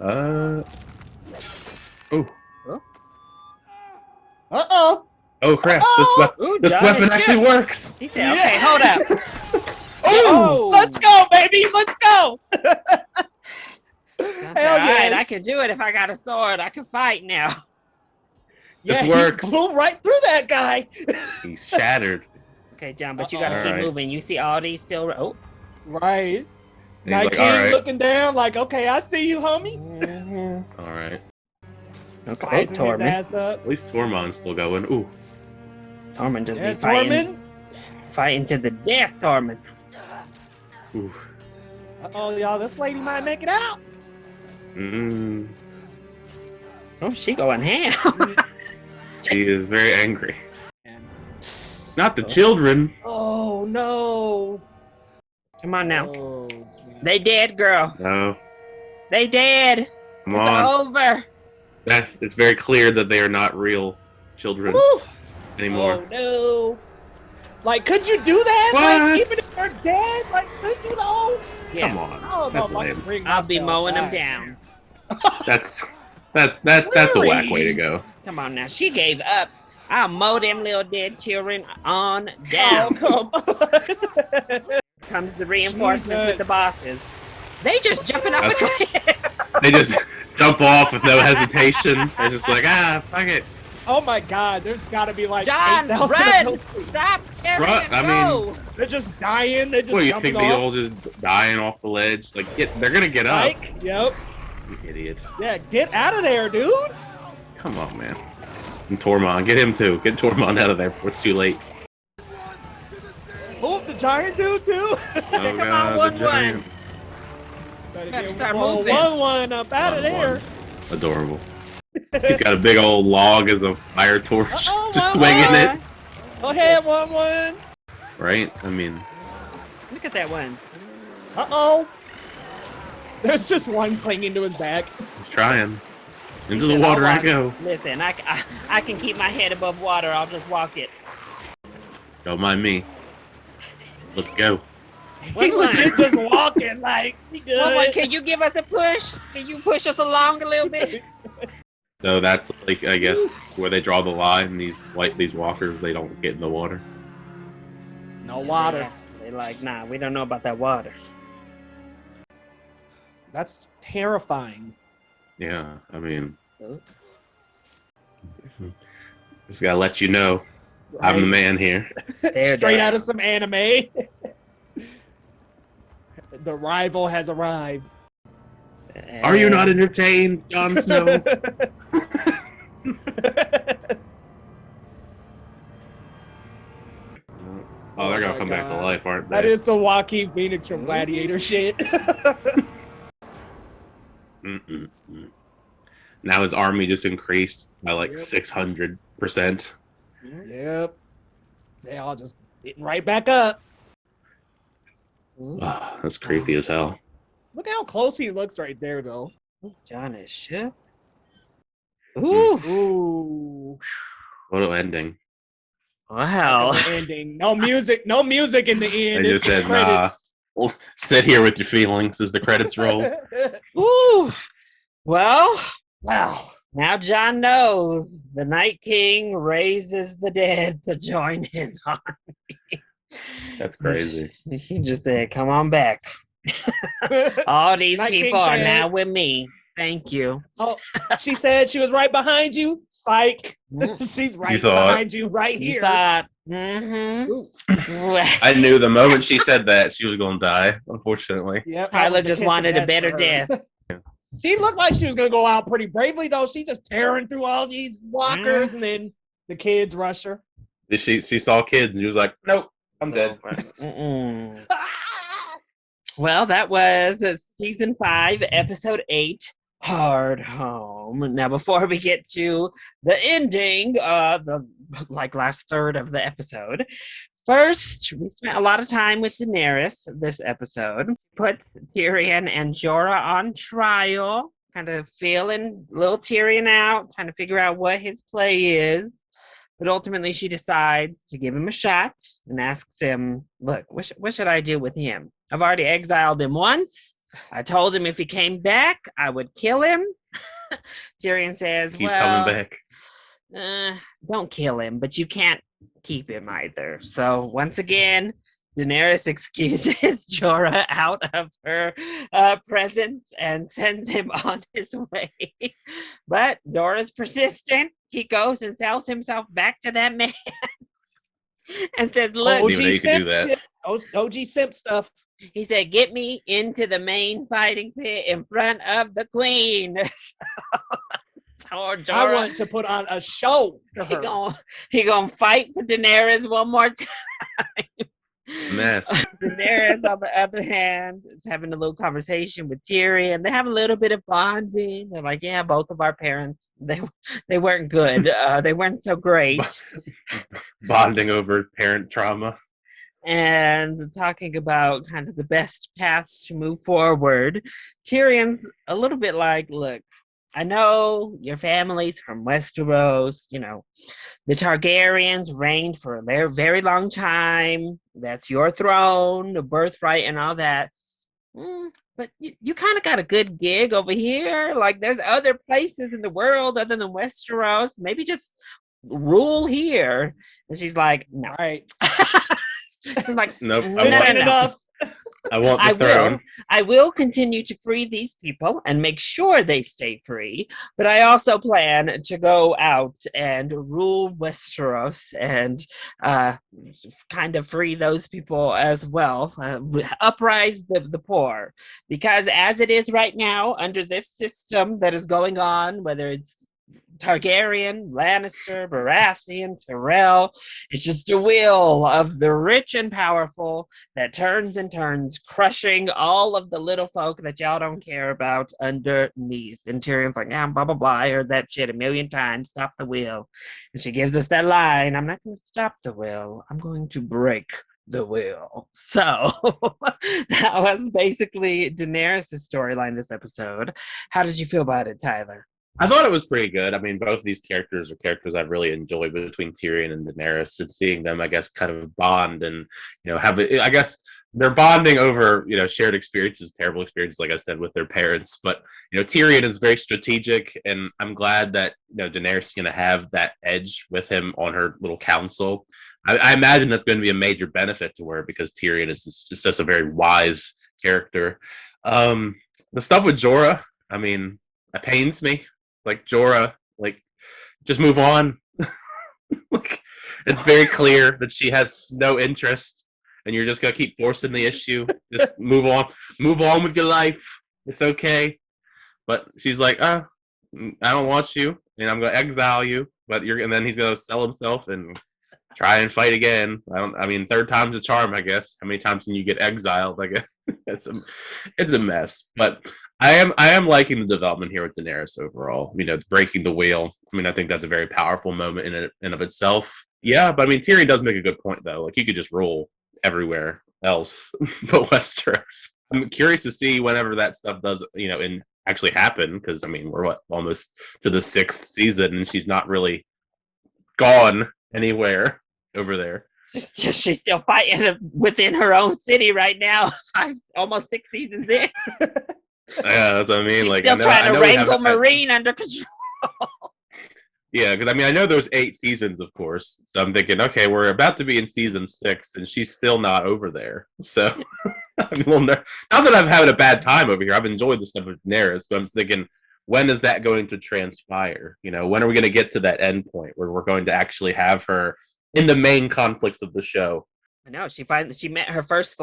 Ooh. Uh-oh. Oh crap! Ooh, This John weapon is actually good. works. He said, okay, hold up. Oh, let's go, baby. Let's go. John said, Hell all right, yes. I can do it if I got a sword. I can fight now. This Yeah, works. He blew right through that guy. He's shattered. Okay, John, but you gotta Uh-oh. keep Alright. moving. You see all these still. Oh. Right. And he's Night like, King all right, looking down like, okay, I see you, homie. Mm-hmm. all right. Okay, Slicing his Tormund. ass up. At least Tormund's still going. Ooh. Tormund just Yeah, be fighting, Tormund. fighting to the death, Tormund. Ooh. Uh-oh, y'all, this lady might make it out. Mm. Oh, she going ham. She is very angry. Not the children. Oh, no. Come on now. Oh, snap. They dead, girl. No. They dead. Come It's on. over. It's very clear that they are not real children Woo. anymore. Oh, no. Like, could you do that? What? Like, even if they're dead? Like, could you though? Yes. Come on. Oh, no, That's I can lame. bring I'll be myself mowing them back. down. That's a whack way to go. Come on now. She gave up. I'll mow them little dead children on Oh, down. come on. Comes the reinforcements with the Jesus. bosses. They just jumping off the cliff. They just jump off with no hesitation. They're just like, fuck it. Oh my God, there's got to be like John, 8,000 of run! those. Stop! Run, I mean, They're just dying. They're just what, you jumping think they off. all just dying off the ledge? Like, they're gonna get up. Like, yep. You idiot. Yeah, get out of there, dude. Come on, man. And Tormund, get him too. Get Tormund out of there before it's too late. Oh, the giant dude too. Oh Come god, on, the giant. Gotta start Whoa, moving. 1-1 up out of there. Adorable. He's got a big old log as a fire torch, Uh-oh, just 1-1. swinging it. Go ahead, 1-1. Right? I mean, Look at that one. Uh-oh. There's just one clinging to his back. he's trying. Into He the said, water "I'll I walk." go. Listen, I can keep my head above water. I'll just walk it. Don't mind me. Let's go. He legit just walking like, he good. One, can you give us a push? Can you push us along a little bit? So that's like, I guess, where they draw the line. These walkers, they don't get in the water. No water. They're like, nah, we don't know about that water. That's terrifying. Yeah, I mean, just gotta let you know, I'm the man here. Straight out of some anime. The rival has arrived. Are you not entertained, Jon Snow? Oh, they're gonna come back to life, aren't they? That is some Joaquin Phoenix from Gladiator shit. Now his army just increased by like 600%. Yep. They all just getting right back up. Ah, that's creepy as hell. Look how close he looks right there, though. John is shit. Ooh. Ooh. What an ending. Wow. Ending. No music. No music in the end. They just It's said, nah. credits. Well, sit here with your feelings as the credits roll. Ooh. Well, Wow. now John knows the Night King raises the dead to join his army. That's crazy. He just said, come on back. All these Night King people are said- now with me. Thank you. Oh, she said she was right behind you. Psych. She's right thought- behind you right You here. thought, I knew the moment she said that she was going to die, unfortunately. Yep, that Tyler was the just kiss of wanted a death better for her. death. She looked like she was going to go out pretty bravely, though. She just tearing through all these walkers, and then the kids rush her. She saw kids and she was like, nope, I'm dead. Mm-mm. Well, that was season 5, episode 8, Hard Home. Now, before we get to the ending, the last third of the episode, first, we spent a lot of time with Daenerys this episode. Puts Tyrion and Jorah on trial, kind of feeling little Tyrion out, trying to figure out what his play is. But ultimately, she decides to give him a shot and asks him, look, what should I do with him? I've already exiled him once. I told him if he came back, I would kill him. Tyrion says, He's coming back. Don't kill him, but you can't keep him either. So once again, Daenerys excuses Jorah out of her presence and sends him on his way. But Jorah's persistent. He goes and sells himself back to that man and says, look, Didn't even know you could do that. OG simp stuff. he said, get me into the main fighting pit in front of the queen. Jorah, I want to put on a show for he her. he gonna fight for Daenerys one more time. Mess. Daenerys, on the other hand, is having a little conversation with Tyrion. They have a little bit of bonding. They're like, yeah, both of our parents, they weren't good. They weren't so great. Bonding over parent trauma. And talking about kind of the best path to move forward. Tyrion's a little bit like, look, I know your family's from Westeros, you know, the Targaryens reigned for a very, very long time. That's your throne, the birthright and all that. But you kind of got a good gig over here. Like, there's other places in the world other than Westeros. Maybe just rule here. And she's like, no. Right. She's like, Nope. no, This no, ain't no. enough. I want the throne. I will continue to free these people and make sure they stay free, but I also plan to go out and rule Westeros and kind of free those people as well, uprise the poor. Because as it is right now, under this system that is going on, whether it's Targaryen, Lannister, Baratheon, Tyrell. It's just a wheel of the rich and powerful that turns and turns, crushing all of the little folk that y'all don't care about underneath. And Tyrion's like, yeah, blah, blah, blah. I heard that shit a million times. Stop the wheel. And she gives us that line, I'm not going to stop the wheel. I'm going to break the wheel. So that was basically Daenerys' storyline this episode. How did you feel about it, Tyler? I thought it was pretty good. I mean, both of these characters are characters I've really enjoyed between Tyrion and Daenerys, and seeing them, I guess, kind of bond and, have, I guess, they're bonding over, shared experiences, terrible experiences, like I said, with their parents. But, Tyrion is very strategic, and I'm glad that, Daenerys is going to have that edge with him on her little council. I imagine that's going to be a major benefit to her because Tyrion is just a very wise character. The stuff with Jorah, I mean, it pains me. Like Jorah, just move on. It's very clear that she has no interest, and you're just gonna keep forcing the issue. Just move on with your life. It's okay. But she's like, I don't want you, and I'm gonna exile you. And then he's gonna sell himself and try and fight again. Third time's a charm, I guess. How many times can you get exiled? I guess it's a mess. But I am liking the development here with Daenerys overall. Breaking the wheel. I think that's a very powerful moment in and of itself. Yeah, but Tyrion does make a good point though. He could just rule everywhere else but Westeros. I'm curious to see whenever that stuff does, actually happen, because we're almost to the 6th season and she's not really gone anywhere over there. She's still fighting within her own city right now. Almost 6 seasons in. Yeah, that's what I mean. She's still trying to wrangle Marine under control. Yeah, because I know there's 8 seasons, of course. So I'm thinking, okay, we're about to be in season 6, and she's still not over there. So, not that I've had a bad time over here. I've enjoyed the stuff with Daenerys, but I'm just thinking, when is that going to transpire? When are we going to get to that end point where we're going to actually have her in the main conflicts of the show? I know she met her first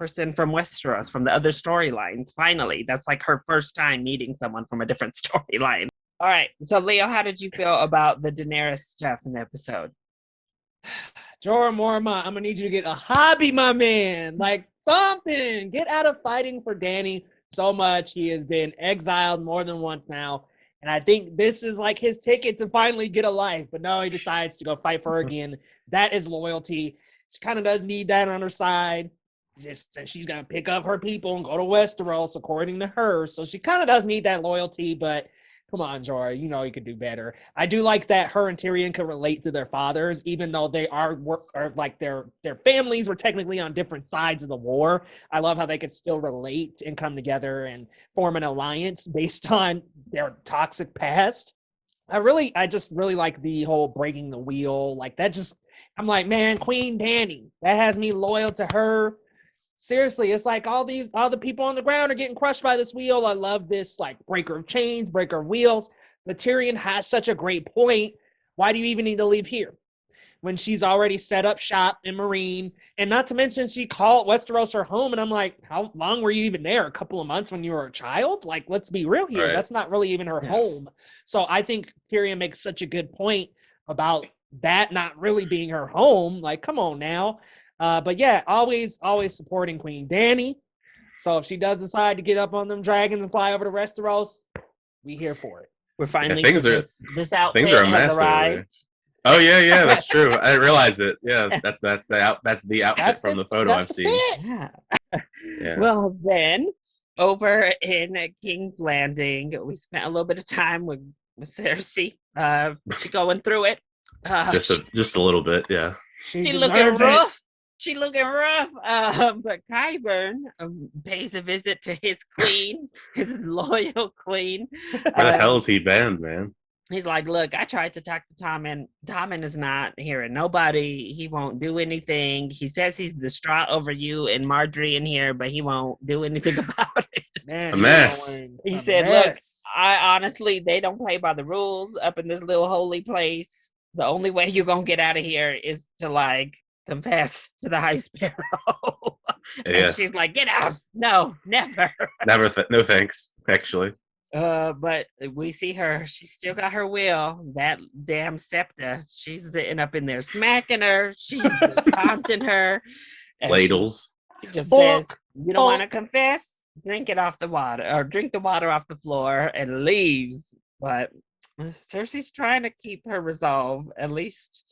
person from Westeros from the other storylines. Finally, that's her first time meeting someone from a different storyline. All right, so Leo, how did you feel about the Daenerys stuff in the episode? Jorah Mormont, I'm gonna need you to get a hobby, my man. Something. Get out of fighting for Dany so much. He has been exiled more than once now. And I think this is his ticket to finally get a life. But no, he decides to go fight for her again. That is loyalty. She kind of does need that on her side. And she's going to pick up her people and go to Westeros, according to her. So she kind of does need that loyalty. But come on, Jorah, you could do better. I do like that her and Tyrion could relate to their fathers, even though they their families were technically on different sides of the war. I love how they could still relate and come together and form an alliance based on their toxic past. I just really like the whole breaking the wheel. I'm like, man, Queen Dany, that has me loyal to her. Seriously, it's all the people on the ground are getting crushed by this wheel. I love this breaker of chains, breaker of wheels. But Tyrion has such a great point. Why do you even need to leave here when she's already set up shop in Marine? And not to mention she called Westeros her home. And I'm like, how long were you even there? A couple of months when you were a child? Let's be real here. Right. That's not really even her home. So I think Tyrion makes such a good point about that not really being her home. Come on now. But yeah, always supporting Queen Dany. So if she does decide to get up on them dragons and fly over to Westeros, we here for it. We're finally this outfit has arrived. Oh yeah, that's true. I didn't realize it. Yeah, that's the outfit from the photo I've seen. Yeah. Well, then over in King's Landing, we spent a little bit of time with Cersei. She going through it. Just a little bit, yeah. She looking rough. She looking rough. But Qyburn pays a visit to his queen, his loyal queen. Where the hell is he banned, man? he's like, look, I tried to talk to Tommen is not hearing nobody. He won't do anything. He says he's distraught over you and Marjorie in here, but he won't do anything about it. Man, A mess. He said, look, I honestly, they don't play by the rules up in this little holy place. The only way you're going to get out of here is to like confess to the High Sparrow. And she's like, get out. No, never. Never. No thanks, actually. But we see her. She still got her will. That damn Septa. She's sitting up in there smacking her. She's taunting her. Ladles. She just says, you don't want to confess? Drink it off the water, or drink the water off the floor, and leaves. But Cersei's trying to keep her resolve, at least.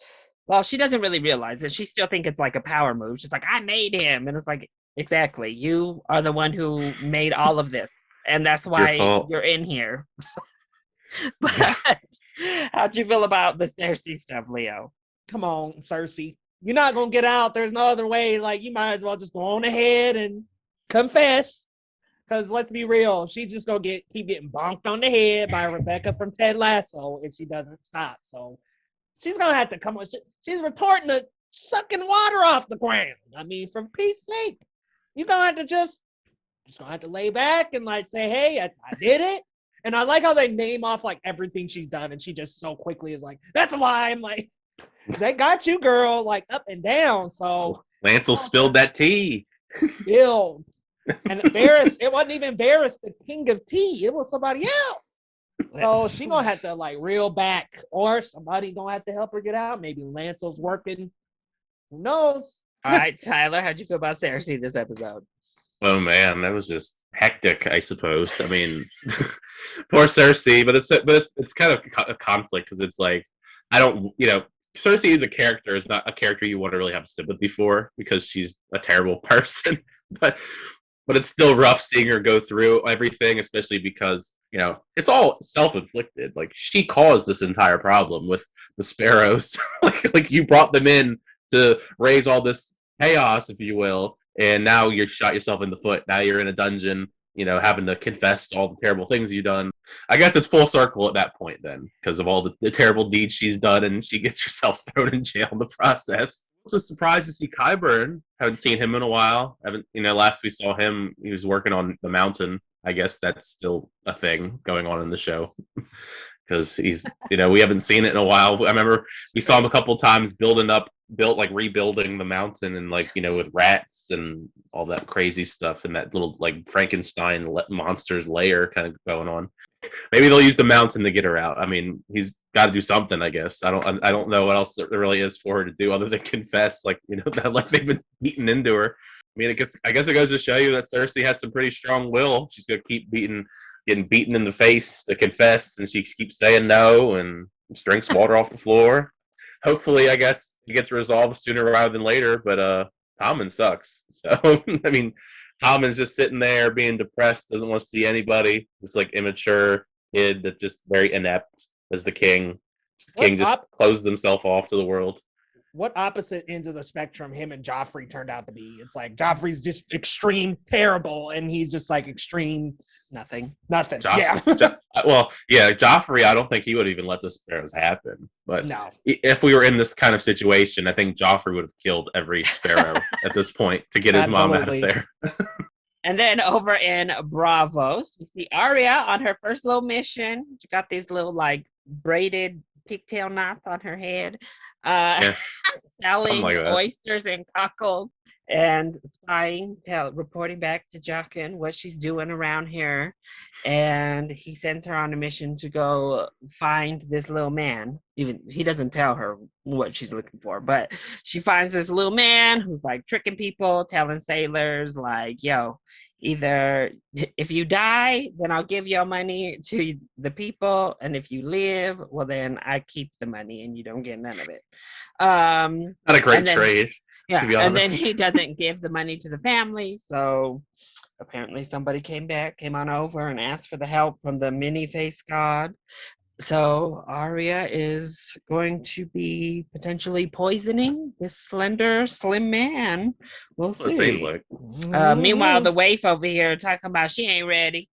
Well, she doesn't really realize it. She still thinks it's like a power move. She's like, I made him. And it's like, exactly. You are the one who made all of this. And that's why you're in here. But how'd you feel about the Cersei stuff, Leo? Come on, Cersei. You're not going to get out. There's no other way. Like, you might as well just go on ahead and confess. Because let's be real, she's just going to keep getting bonked on the head by Rebecca from Ted Lasso if she doesn't stop. So she's going to have to come on. She's retorting to sucking water off the ground. I mean, for peace sake, you're going to have to just gonna have to lay back and like say, hey, I did it. And I like how they name off like everything she's done, and she just so quickly is like, that's a lie. I'm like, they got you, girl, like up and down. So Lancel spilled that tea. Spilled. And Varys, it wasn't even Varys, the king of tea. It was somebody else. So she gonna have to like reel back, or somebody gonna have to help her get out. Maybe Lancel's working. Who knows? All right, Tyler, how'd you feel about Cersei this episode? Oh man, that was just hectic, I suppose. I mean, poor Cersei, but it's kind of a conflict because it's like Cersei is a character, is not a character you want to really have sympathy for because she's a terrible person. but it's still rough seeing her go through everything, especially because it's all self-inflicted. Like she caused this entire problem with the sparrows. like you brought them in to raise all this chaos, if you will. And now you're shot yourself in the foot. Now you're in a dungeon, having to confess to all the terrible things you've done. I guess it's full circle at that point then, because of all the terrible deeds she's done, and she gets herself thrown in jail in the process. Also surprised to see Qyburn. Haven't seen him in a while. Last we saw him, he was working on the mountain. I guess that's still a thing going on in the show. Because he's, we haven't seen it in a while. I remember we saw him a couple times rebuilding the mountain and with rats and all that crazy stuff and that little Frankenstein monster's lair kind of going on. Maybe they'll use the mountain to get her out. I mean, he's got to do something, I guess. I don't know what else there really is for her to do other than confess, that they've been beaten into her. I mean, I guess it goes to show you that Cersei has some pretty strong will. She's gonna keep getting beaten in the face to confess, and she keeps saying no and drinks water off the floor. Hopefully, I guess it gets resolved sooner rather than later, but Tommen sucks. So, I mean, Tommen's just sitting there being depressed, doesn't want to see anybody. This immature kid that's just very inept as the king. King just closes himself off to the world. What opposite ends of the spectrum him and Joffrey turned out to be? It's like Joffrey's just extreme terrible, and he's just extreme nothing. Joffrey, I don't think he would even let the sparrows happen. But no, if we were in this kind of situation, I think Joffrey would have killed every sparrow at this point to get his mom out of there. And then over in Bravos, we see Arya on her first little mission. She got these little braided pigtail knots on her head. Selling oysters and cockles and spying, reporting back to Jaqen what she's doing around here. And he sends her on a mission to go find this little man. Even he doesn't tell her what she's looking for, but she finds this little man who's tricking people, telling sailors yo, either if you die, then I'll give your money to the people, and if you live, well, then I keep the money and you don't get none of it. Not a great trade. Yeah, and then he doesn't give the money to the family, so apparently somebody came on over and asked for the help from the many-faced god. So Arya is going to be potentially poisoning this slender, slim man. We'll see. It seems like. Meanwhile, the waif over here talking about she ain't ready.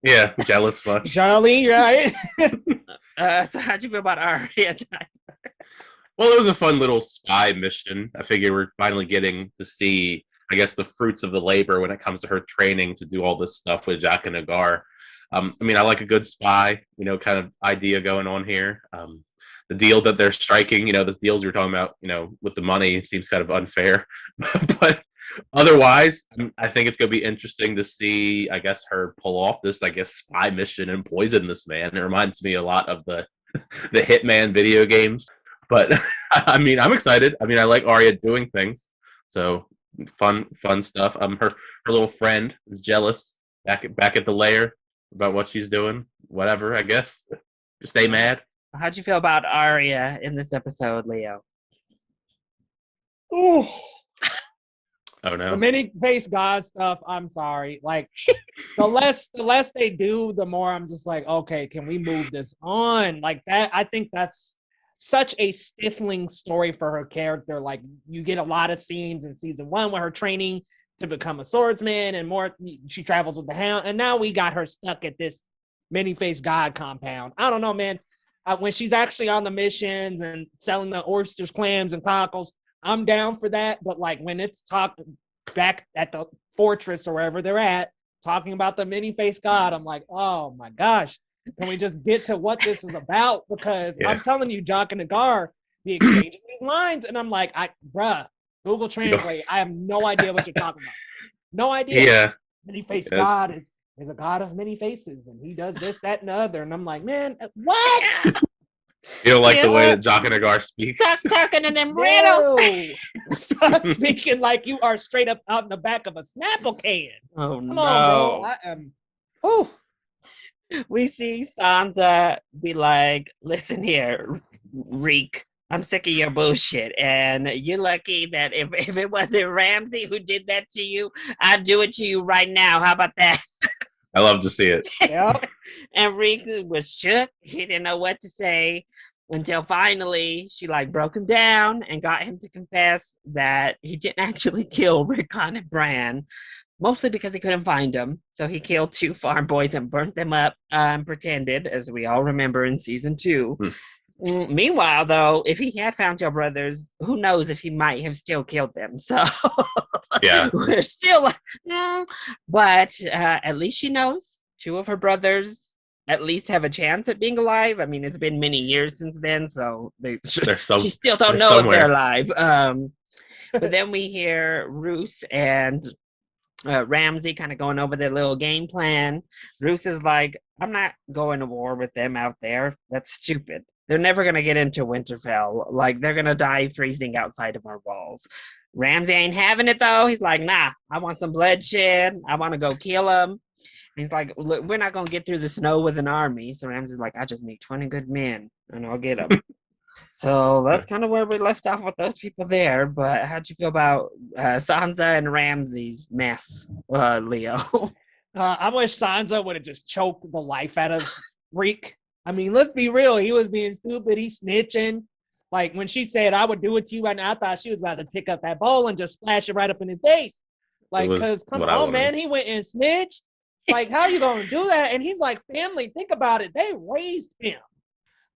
Yeah, jealous much. Charlie, right? So how'd you feel about Arya? Well, it was a fun little spy mission. I figure we're finally getting to see, I guess, the fruits of the labor when it comes to her training to do all this stuff with Jack and Agar. I mean, I like a good spy, kind of idea going on here. The deal that they're striking, the deals you're talking about, with the money seems kind of unfair. But otherwise, I think it's going to be interesting to see, I guess, her pull off this, spy mission and poison this man. It reminds me a lot of the Hitman video games. But I mean, I'm excited. I mean, I like Arya doing things, so fun stuff. Her little friend is jealous back at the lair about what she's doing. Whatever, I guess. Just stay mad. How'd you feel about Arya in this episode, Leo? Ooh. Oh no. The many face God stuff, I'm sorry. Like the less they do, the more I'm just like, okay, can we move this on? Like that, I think that's such a stifling story for her character. Like you get a lot of scenes in season 1 with her training to become a swordsman and more. She travels with the Hound, and now we got her stuck at this many-faced God compound. I don't know, man. When she's actually on the missions and selling the oysters, clams, and cockles, I'm down for that. But like when it's talking back at the fortress or wherever they're at, talking about the many-faced God, I'm like, oh my gosh. Can we just get to what this is about? Because I'm telling you, Jock and Agar, the exchanging these lines, and I'm like, bruh, Google Translate. I have no idea what you're talking about. No idea. Yeah. Many-faced God is a God of many faces, and he does this, that, and the other. And I'm like, man, what? You don't like the way that Jock and Agar speaks? Stop talking to them riddles. Stop speaking like you are straight up out in the back of a Snapple can. Oh, Come no. on, bro. I am. Ooh. We see Sansa be like, listen here, Reek, I'm sick of your bullshit. And you're lucky that if it wasn't Ramsay who did that to you, I'd do it to you right now. How about that? I love to see it. Yep. And Reek was shook. He didn't know what to say until finally she broke him down and got him to confess that he didn't actually kill Rickon and Bran. Mostly because he couldn't find them. So he killed 2 farm boys and burnt them up and pretended, as we all remember in season 2. Meanwhile, though, if he had found your brothers, who knows if he might have still killed them. So yeah, we're still, but at least she knows 2 of her brothers at least have a chance at being alive. I mean, it's been many years since then, so she still don't know if they're alive. But then we hear Roose and Ramsay kind of going over their little game plan. Roose is like, I'm not going to war with them out there. That's stupid. They're never going to get into Winterfell. Like, they're going to die freezing outside of our walls. Ramsay ain't having it, though. He's like, nah, I want some bloodshed. I want to go kill them. And he's like, look, we're not going to get through the snow with an army. So Ramsay's like, I just need 20 good men, and I'll get them. So that's kind of where we left off with those people there. But how'd you feel about Sansa and Ramsay's mess, Leo? I wish Sansa would have just choked the life out of Reek. I mean, let's be real. He was being stupid. He's snitching. Like when she said, I would do it to you, and I thought she was about to pick up that bowl and just splash it right up in his face. Like, because come on, man, he went and snitched. Like, how you going to do that? And he's like, family, think about it. They raised him.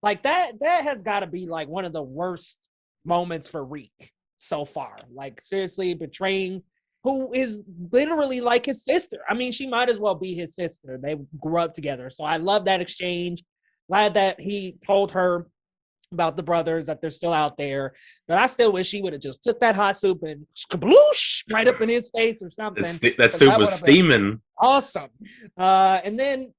Like that has got to be like one of the worst moments for Reek so far. Like seriously betraying who is literally like his sister. I mean, she might as well be his sister. They grew up together. So I love that exchange. Glad that he told her about the brothers, that they're still out there. But I still wish he would have just took that hot soup and skabloosh right up in his face or something. That soup was steaming. Awesome. And then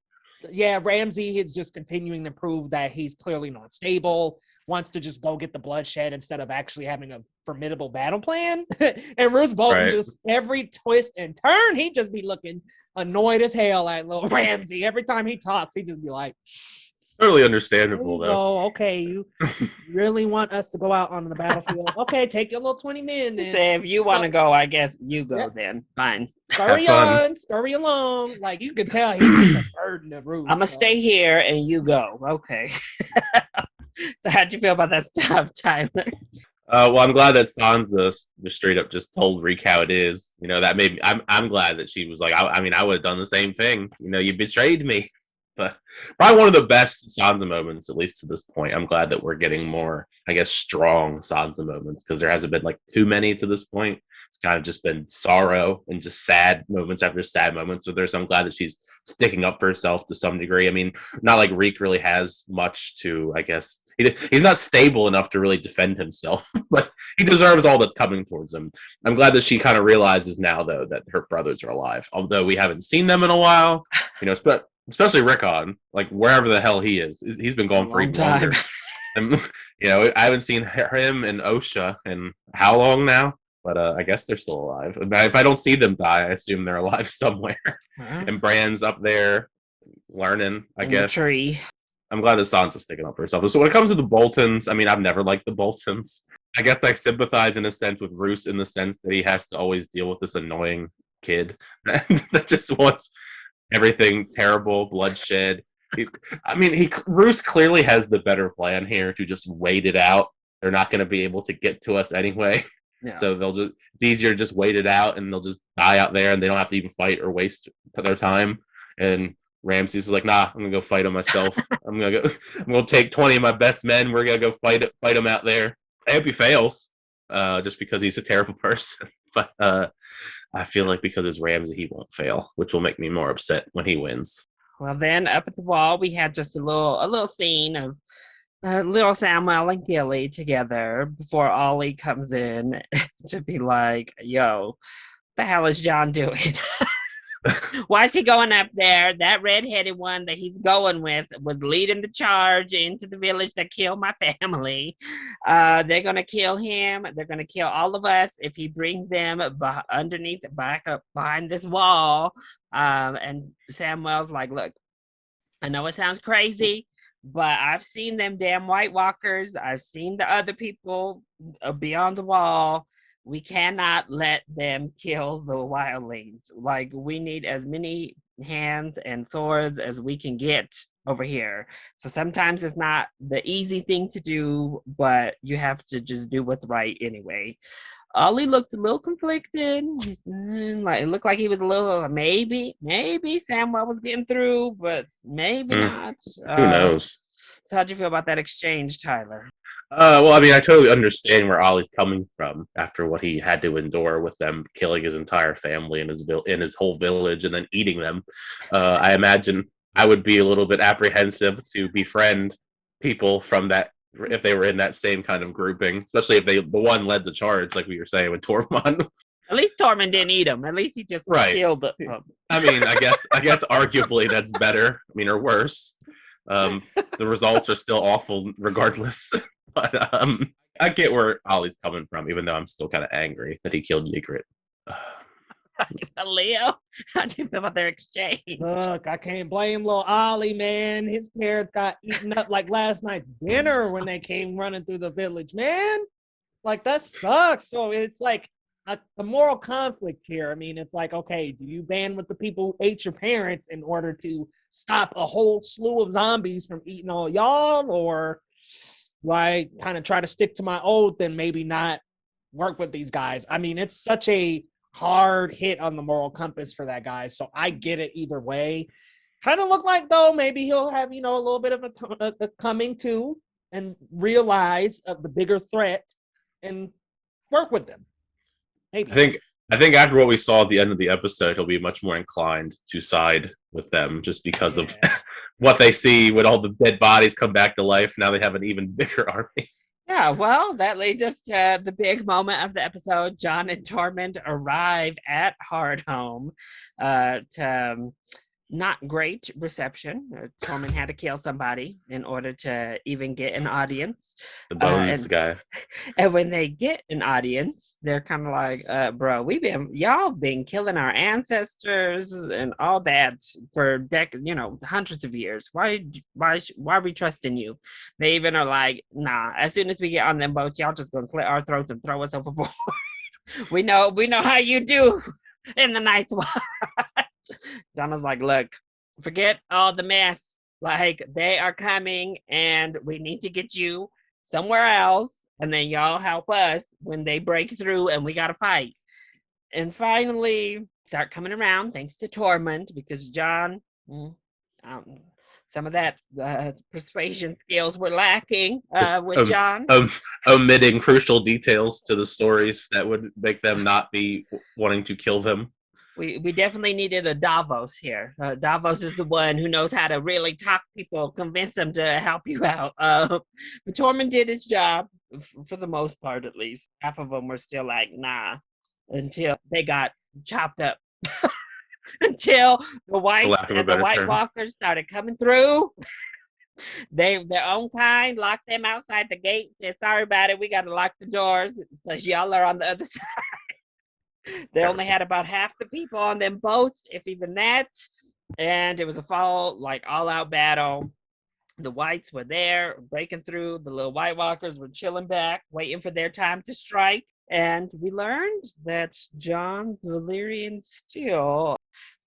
Ramsay is just continuing to prove that he's clearly not stable, wants to just go get the bloodshed instead of actually having a formidable battle plan. And Roose Bolton just every twist and turn, he just be looking annoyed as hell at little Ramsay. Every time he talks, he just be like, totally understandable though. Oh, okay. You really want us to go out on the battlefield? Okay, take your little 20 men. Say if you want to go, I guess you go then. Fine. Scurry along. Like you can tell he's a burden of Roose. I'm gonna stay here and you go. Okay. So how'd you feel about that stuff, Tyler? Well, I'm glad that Sansa just straight up just told Reek how it is. That made me. I'm glad that she was like, I mean, I would have done the same thing. You betrayed me. But probably one of the best Sansa moments, at least to this point. I'm glad that we're getting more, I guess, strong Sansa moments because there hasn't been like too many to this point. It's kind of just been sorrow and just sad moments after sad moments with her. So I'm glad that she's sticking up for herself to some degree. I mean, not like Reek really has much to, I guess, he's not stable enough to really defend himself, but he deserves all that's coming towards him. I'm glad that she kind of realizes now, though, that her brothers are alive, although we haven't seen them in a while. Especially Rickon, like wherever the hell he is, he's been gone for even longer. And I haven't seen him and Osha in how long now? But I guess they're still alive. If I don't see them die, I assume they're alive somewhere. And Bran's up there learning, I guess. The tree. I'm glad that Sansa's sticking up for herself. So when it comes to the Boltons, I mean, I've never liked the Boltons. I guess I sympathize in a sense with Roose in the sense that he has to always deal with this annoying kid that just wants everything terrible, bloodshed. Roose clearly has the better plan here to just wait it out. They're not going to be able to get to us anyway. Yeah. So it's easier to just wait it out and they'll just die out there and they don't have to even fight or waste their time. And Ramses is like, nah, I'm gonna go fight him myself. I'm gonna take 20 of my best men. We're gonna go fight him out there. I hope he fails, just because he's a terrible person. But I feel like because it's Ramsay, he won't fail, which will make me more upset when he wins. Well, then up at the wall, we had just a little scene of little Samuel and Gilly together before Ollie comes in to be like, yo, the hell is John doing? Why is he going up there? That redheaded one that he's going with was leading the charge into the village that killed my family. They're going to kill him. They're going to kill all of us if he brings them back up behind this wall. And Samuel's like, look, I know it sounds crazy, but I've seen them damn White Walkers. I've seen the other people beyond the wall. We cannot let them kill the wildlings. Like, we need as many hands and swords as we can get over here. So sometimes it's not the easy thing to do, but you have to just do what's right anyway. Ollie looked a little conflicted. Like, it looked like he was a little, maybe Samuel was getting through, but maybe not. Who knows? So how'd you feel about that exchange, Tyler? Well, I mean, I totally understand where Ollie's coming from after what he had to endure with them killing his entire family and his whole village and then eating them. I imagine I would be a little bit apprehensive to befriend people from that if they were in that same kind of grouping, especially if the one led the charge, like we were saying with Tormund. At least Tormund didn't eat him. At least he just killed him. I mean, I guess arguably that's better. I mean, or worse. The results are still awful regardless. But I get where Ollie's coming from, even though I'm still kind of angry that he killed Ygritte. Leo, how do you feel about their exchange? Look, I can't blame little Ollie, man. His parents got eaten up like last night's dinner when they came running through the village, man. Like, that sucks. So it's like a moral conflict here. I mean, it's like, okay, do you band with the people who ate your parents in order to stop a whole slew of zombies from eating all y'all, or I kind of try to stick to my oath and maybe not work with these guys? I mean, it's such a hard hit on the moral compass for that guy. So I get it either way. Kind of look like, though, maybe he'll have, a little bit of a coming to and realize of the bigger threat and work with them. Maybe. I think after what we saw at the end of the episode, he'll be much more inclined to side with them just because of what they see when all the dead bodies come back to life. Now they have an even bigger army. Yeah, well, that leads us to the big moment of the episode. Jon and Tormund arrive at Hardhome to not great reception. Tormund had to kill somebody in order to even get an audience. The bones guy. And when they get an audience, they're kind of like, bro, y'all been killing our ancestors and all that for hundreds of years. Why are we trusting you? They even are like, nah, as soon as we get on them boats, y'all just gonna slit our throats and throw us overboard. we know how you do in the Night's Watch. Jon was like, look, forget all the mess. Like, they are coming and we need to get you somewhere else. and then y'all help us when they break through and we got to fight. And finally, start coming around thanks to Tormund because John, some of that persuasion skills were lacking with John. Omitting crucial details to the stories that would make them not be wanting to kill them. We definitely needed a Davos here. Davos is the one who knows how to really talk people, convince them to help you out. But Tormund did his job for the most part, at least. Half of them were still like, nah, until they got chopped up. Until the Whites and the White Walkers started coming through. Their own kind locked them outside the gate. Said, sorry about it. We got to lock the doors. So y'all are on the other side. They only had about half the people on them boats, if even that. And it was a all-out battle. The Whites were there, breaking through. The little White Walkers were chilling back, waiting for their time to strike. And we learned that Jon Valyrian Steel,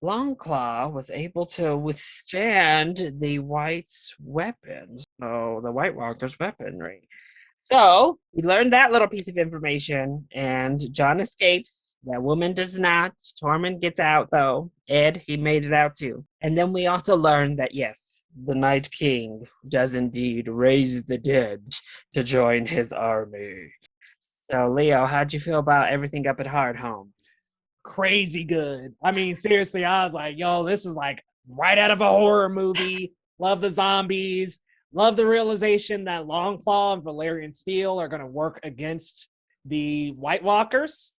Longclaw, was able to withstand the Whites' weapons. So the White Walkers' weaponry. So we learned that little piece of information, and Jon escapes. That woman does not. Tormund gets out, though. Ed, he made it out too. And then we also learned that, yes, the Night King does indeed raise the dead to join his army. So, Leo, how'd you feel about everything up at Hardhome? Crazy good. I mean, seriously, I was like, yo, this is like right out of a horror movie. Love the zombies. Love the realization that Longclaw and Valyrian Steel are going to work against the White Walkers.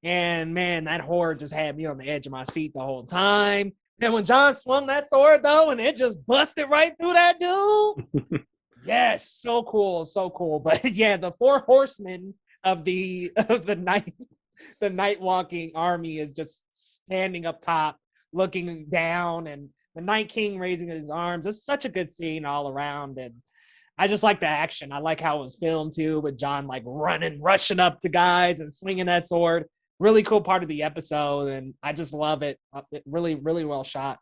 And man, that horror just had me on the edge of my seat the whole time. Then when Jon swung that sword, though, and it just busted right through that dude. Yes, so cool, so cool. But yeah, the 4 horsemen of the night walking army is just standing up top, looking down, and the Night King raising his arms. It's such a good scene all around, and I just like the action. I like how it was filmed too, with Jon like rushing up to guys and swinging that sword. Really cool part of the episode, and I just love it. Really, really well shot.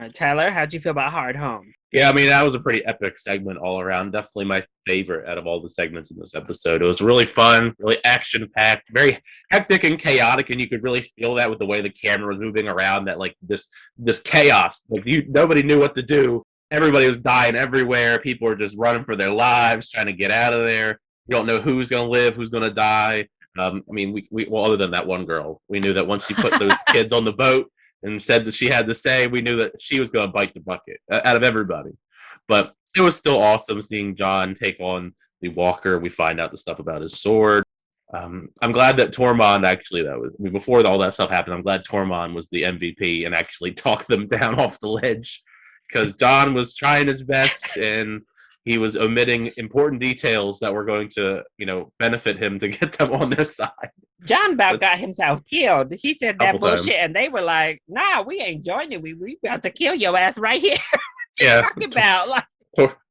All right, Tyler, how'd you feel about Hardhome? Yeah, I mean, that was a pretty epic segment all around. Definitely my favorite out of all the segments in this episode. It was really fun, really action-packed, very hectic and chaotic, and you could really feel that with the way the camera was moving around, that like this chaos. Like nobody knew what to do. Everybody was dying everywhere. People were just running for their lives, trying to get out of there. You don't know who's going to live, who's going to die. I mean, well, other than that one girl, we knew that once she put those kids on the boat and said that she had to say, we knew that she was going to bite the bucket out of everybody. But it was still awesome seeing Jon take on the Walker. We find out the stuff about his sword. I'm glad that Tormund before all that stuff happened, I'm glad Tormund was the MVP and actually talked them down off the ledge, because Jon was trying his best and he was omitting important details that were going to, benefit him to get them on their side. Jon about got himself killed. He said that bullshit, and they were like, "Nah, we ain't joining. We about to kill your ass right here." Yeah, talking about like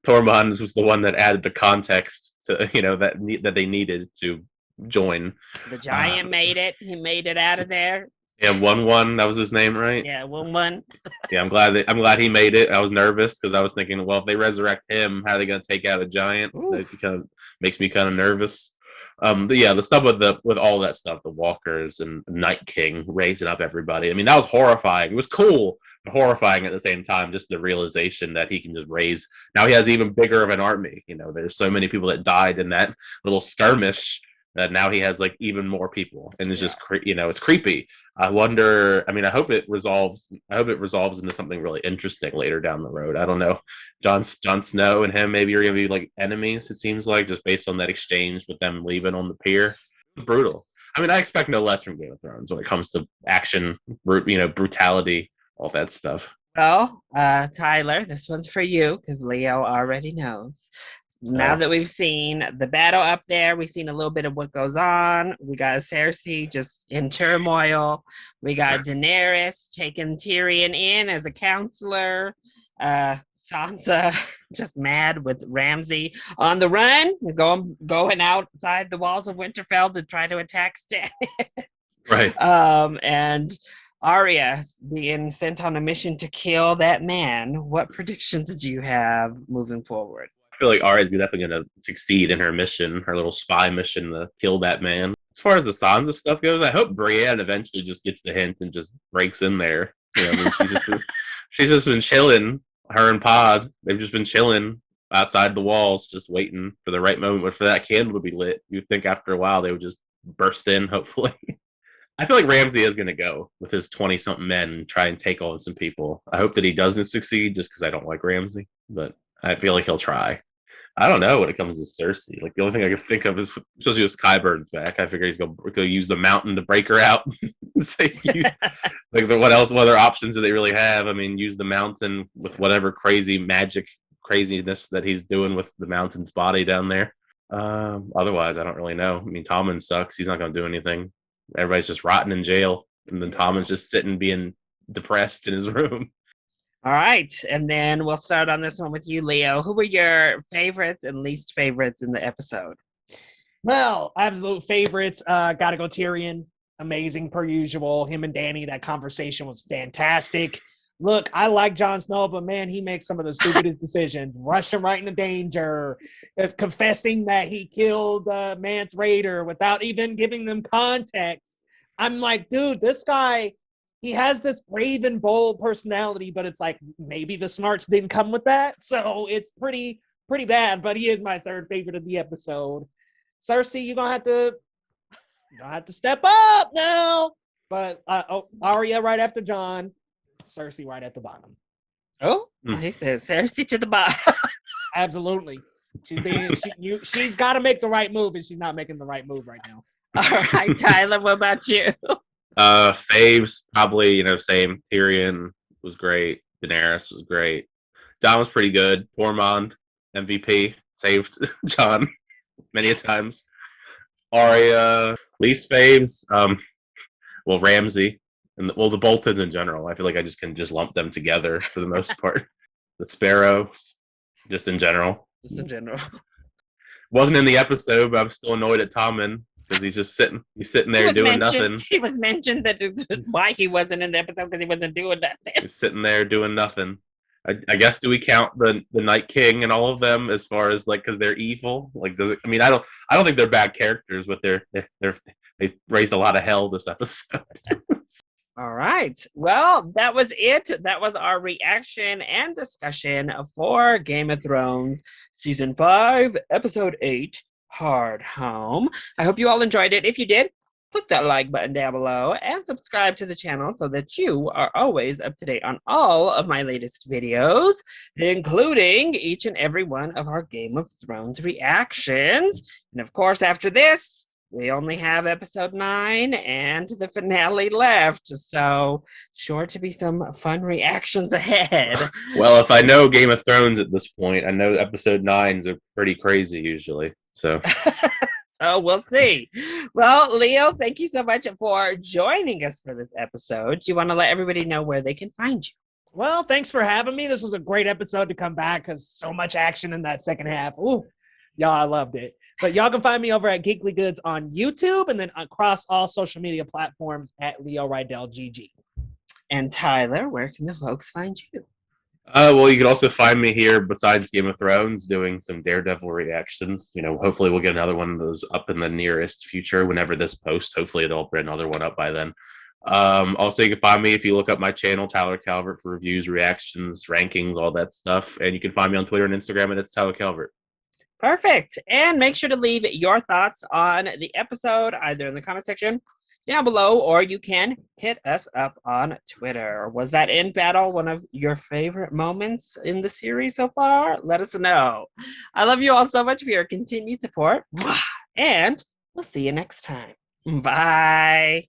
Tormund was the one that added the context to that they needed to join. The giant made it. He made it out of there. Yeah, 1-1. That was his name, right? Yeah, 1-1. Yeah, I'm glad he made it. I was nervous because I was thinking, well, if they resurrect him, how are they going to take out a giant? That makes me kind of nervous. But yeah, the stuff with all that stuff, the Walkers and Night King raising up everybody. I mean, that was horrifying. It was cool, but horrifying at the same time. Just the realization that he can just raise. Now he has even bigger of an army. There's so many people that died in that little skirmish that now he has like even more people, and it's just it's creepy. I wonder. I mean, I hope it resolves into something really interesting later down the road. I don't know. Jon Snow and him maybe are gonna be like enemies. It seems like, just based on that exchange with them leaving on the pier. Brutal. I mean, I expect no less from Game of Thrones when it comes to action, brutality, all that stuff. Well, Tyler, this one's for you because Leo already knows. Now that we've seen the battle up there, we've seen a little bit of what goes on. We got Cersei just in turmoil. We got Daenerys taking Tyrion in as a counselor. Sansa just mad with Ramsay on the run, going outside the walls of Winterfell to try to attack Stannis. Right. And Arya being sent on a mission to kill that man. What predictions do you have moving forward? feel like Arya's definitely going to succeed in her mission, her little spy mission to kill that man. As far as the Sansa stuff goes, I hope Brienne eventually just gets the hint and just breaks in there. You know, I mean, she's just been chilling. Her and Pod, they've just been chilling outside the walls, just waiting for the right moment for that candle to be lit. You'd think after a while they would just burst in, hopefully. I feel like Ramsay is going to go with his 20-something men and try and take on some people. I hope that he doesn't succeed just because I don't like Ramsay, but I feel like he'll try. I don't know when it comes to Cersei. Like, the only thing I can think of is, especially with Skyburn's back, I figure he's going to use the mountain to break her out. Like, what other options do they really have? I mean, use the mountain with whatever crazy magic craziness that he's doing with the mountain's body down there. Otherwise, I don't really know. I mean, Tommen sucks. He's not going to do anything. Everybody's just rotting in jail, and then Tommen's just sitting being depressed in his room. All right, and then we'll start on this one with you, Leo. Who were your favorites and least favorites in the episode? Well, absolute favorites. Gotta go Tyrion. Amazing per usual. Him and Dany, that conversation was fantastic. Look, I like Jon Snow, but man, he makes some of the stupidest decisions. Rushing right into danger, confessing that he killed Mance Raider without even giving them context. I'm like, dude, this guy, he has this brave and bold personality, but it's like maybe the smarts didn't come with that. So it's pretty bad, but he is my third favorite of the episode. Cersei, you're gonna have to step up now. But Arya right after Jon, Cersei right at the bottom. Oh, he says Cersei to the bottom. Absolutely. She's got to make the right move, and she's not making the right move right now. All right, Tyler, what about you? Faves, probably, same. Tyrion was great. Daenerys was great. Jon was pretty good. Tormund, MVP, saved Jon many a times. Arya, least faves. Well, Ramsay. And the Boltons in general, I feel like I can lump them together for the most part. The Sparrows, just in general. Wasn't in the episode, but I'm still annoyed at Tommen because he's just sitting there doing nothing. He was mentioned that why he wasn't in the episode because he wasn't doing nothing. He's sitting there doing nothing. I guess, do we count the Night King and all of them as far as because they're evil? Like, does it? I mean, I don't think they're bad characters, but they raised a lot of hell this episode. All right. Well, that was it. That was our reaction and discussion for Game of Thrones Season 5, Episode 8, Hardhome. I hope you all enjoyed it. If you did, click that like button down below and subscribe to the channel so that you are always up to date on all of my latest videos, including each and every one of our Game of Thrones reactions. And of course, after this, we only have episode 9 and the finale left, so sure to be some fun reactions ahead. Well, if I know Game of Thrones at this point, I know episode 9s are pretty crazy usually. So so we'll see. Well, Leo, thank you so much for joining us for this episode. Do you want to let everybody know where they can find you? Well, thanks for having me. This was a great episode to come back because so much action in that second half. Ooh, y'all, I loved it. But y'all can find me over at Geekly Goods on YouTube and then across all social media platforms at Leo Rydell GG. And Tyler, where can the folks find you? Well, you can also find me here besides Game of Thrones doing some Daredevil reactions. Hopefully we'll get another one of those up in the nearest future whenever this posts. Hopefully they'll put another one up by then. Also, you can find me if you look up my channel, Tyler Calvert, for reviews, reactions, rankings, all that stuff. And you can find me on Twitter and Instagram, and it's Tyler Calvert. Perfect. And make sure to leave your thoughts on the episode either in the comment section down below, or you can hit us up on Twitter. Was that in battle one of your favorite moments in the series so far? Let us know. I love you all so much for your continued support, and we'll see you next time. Bye.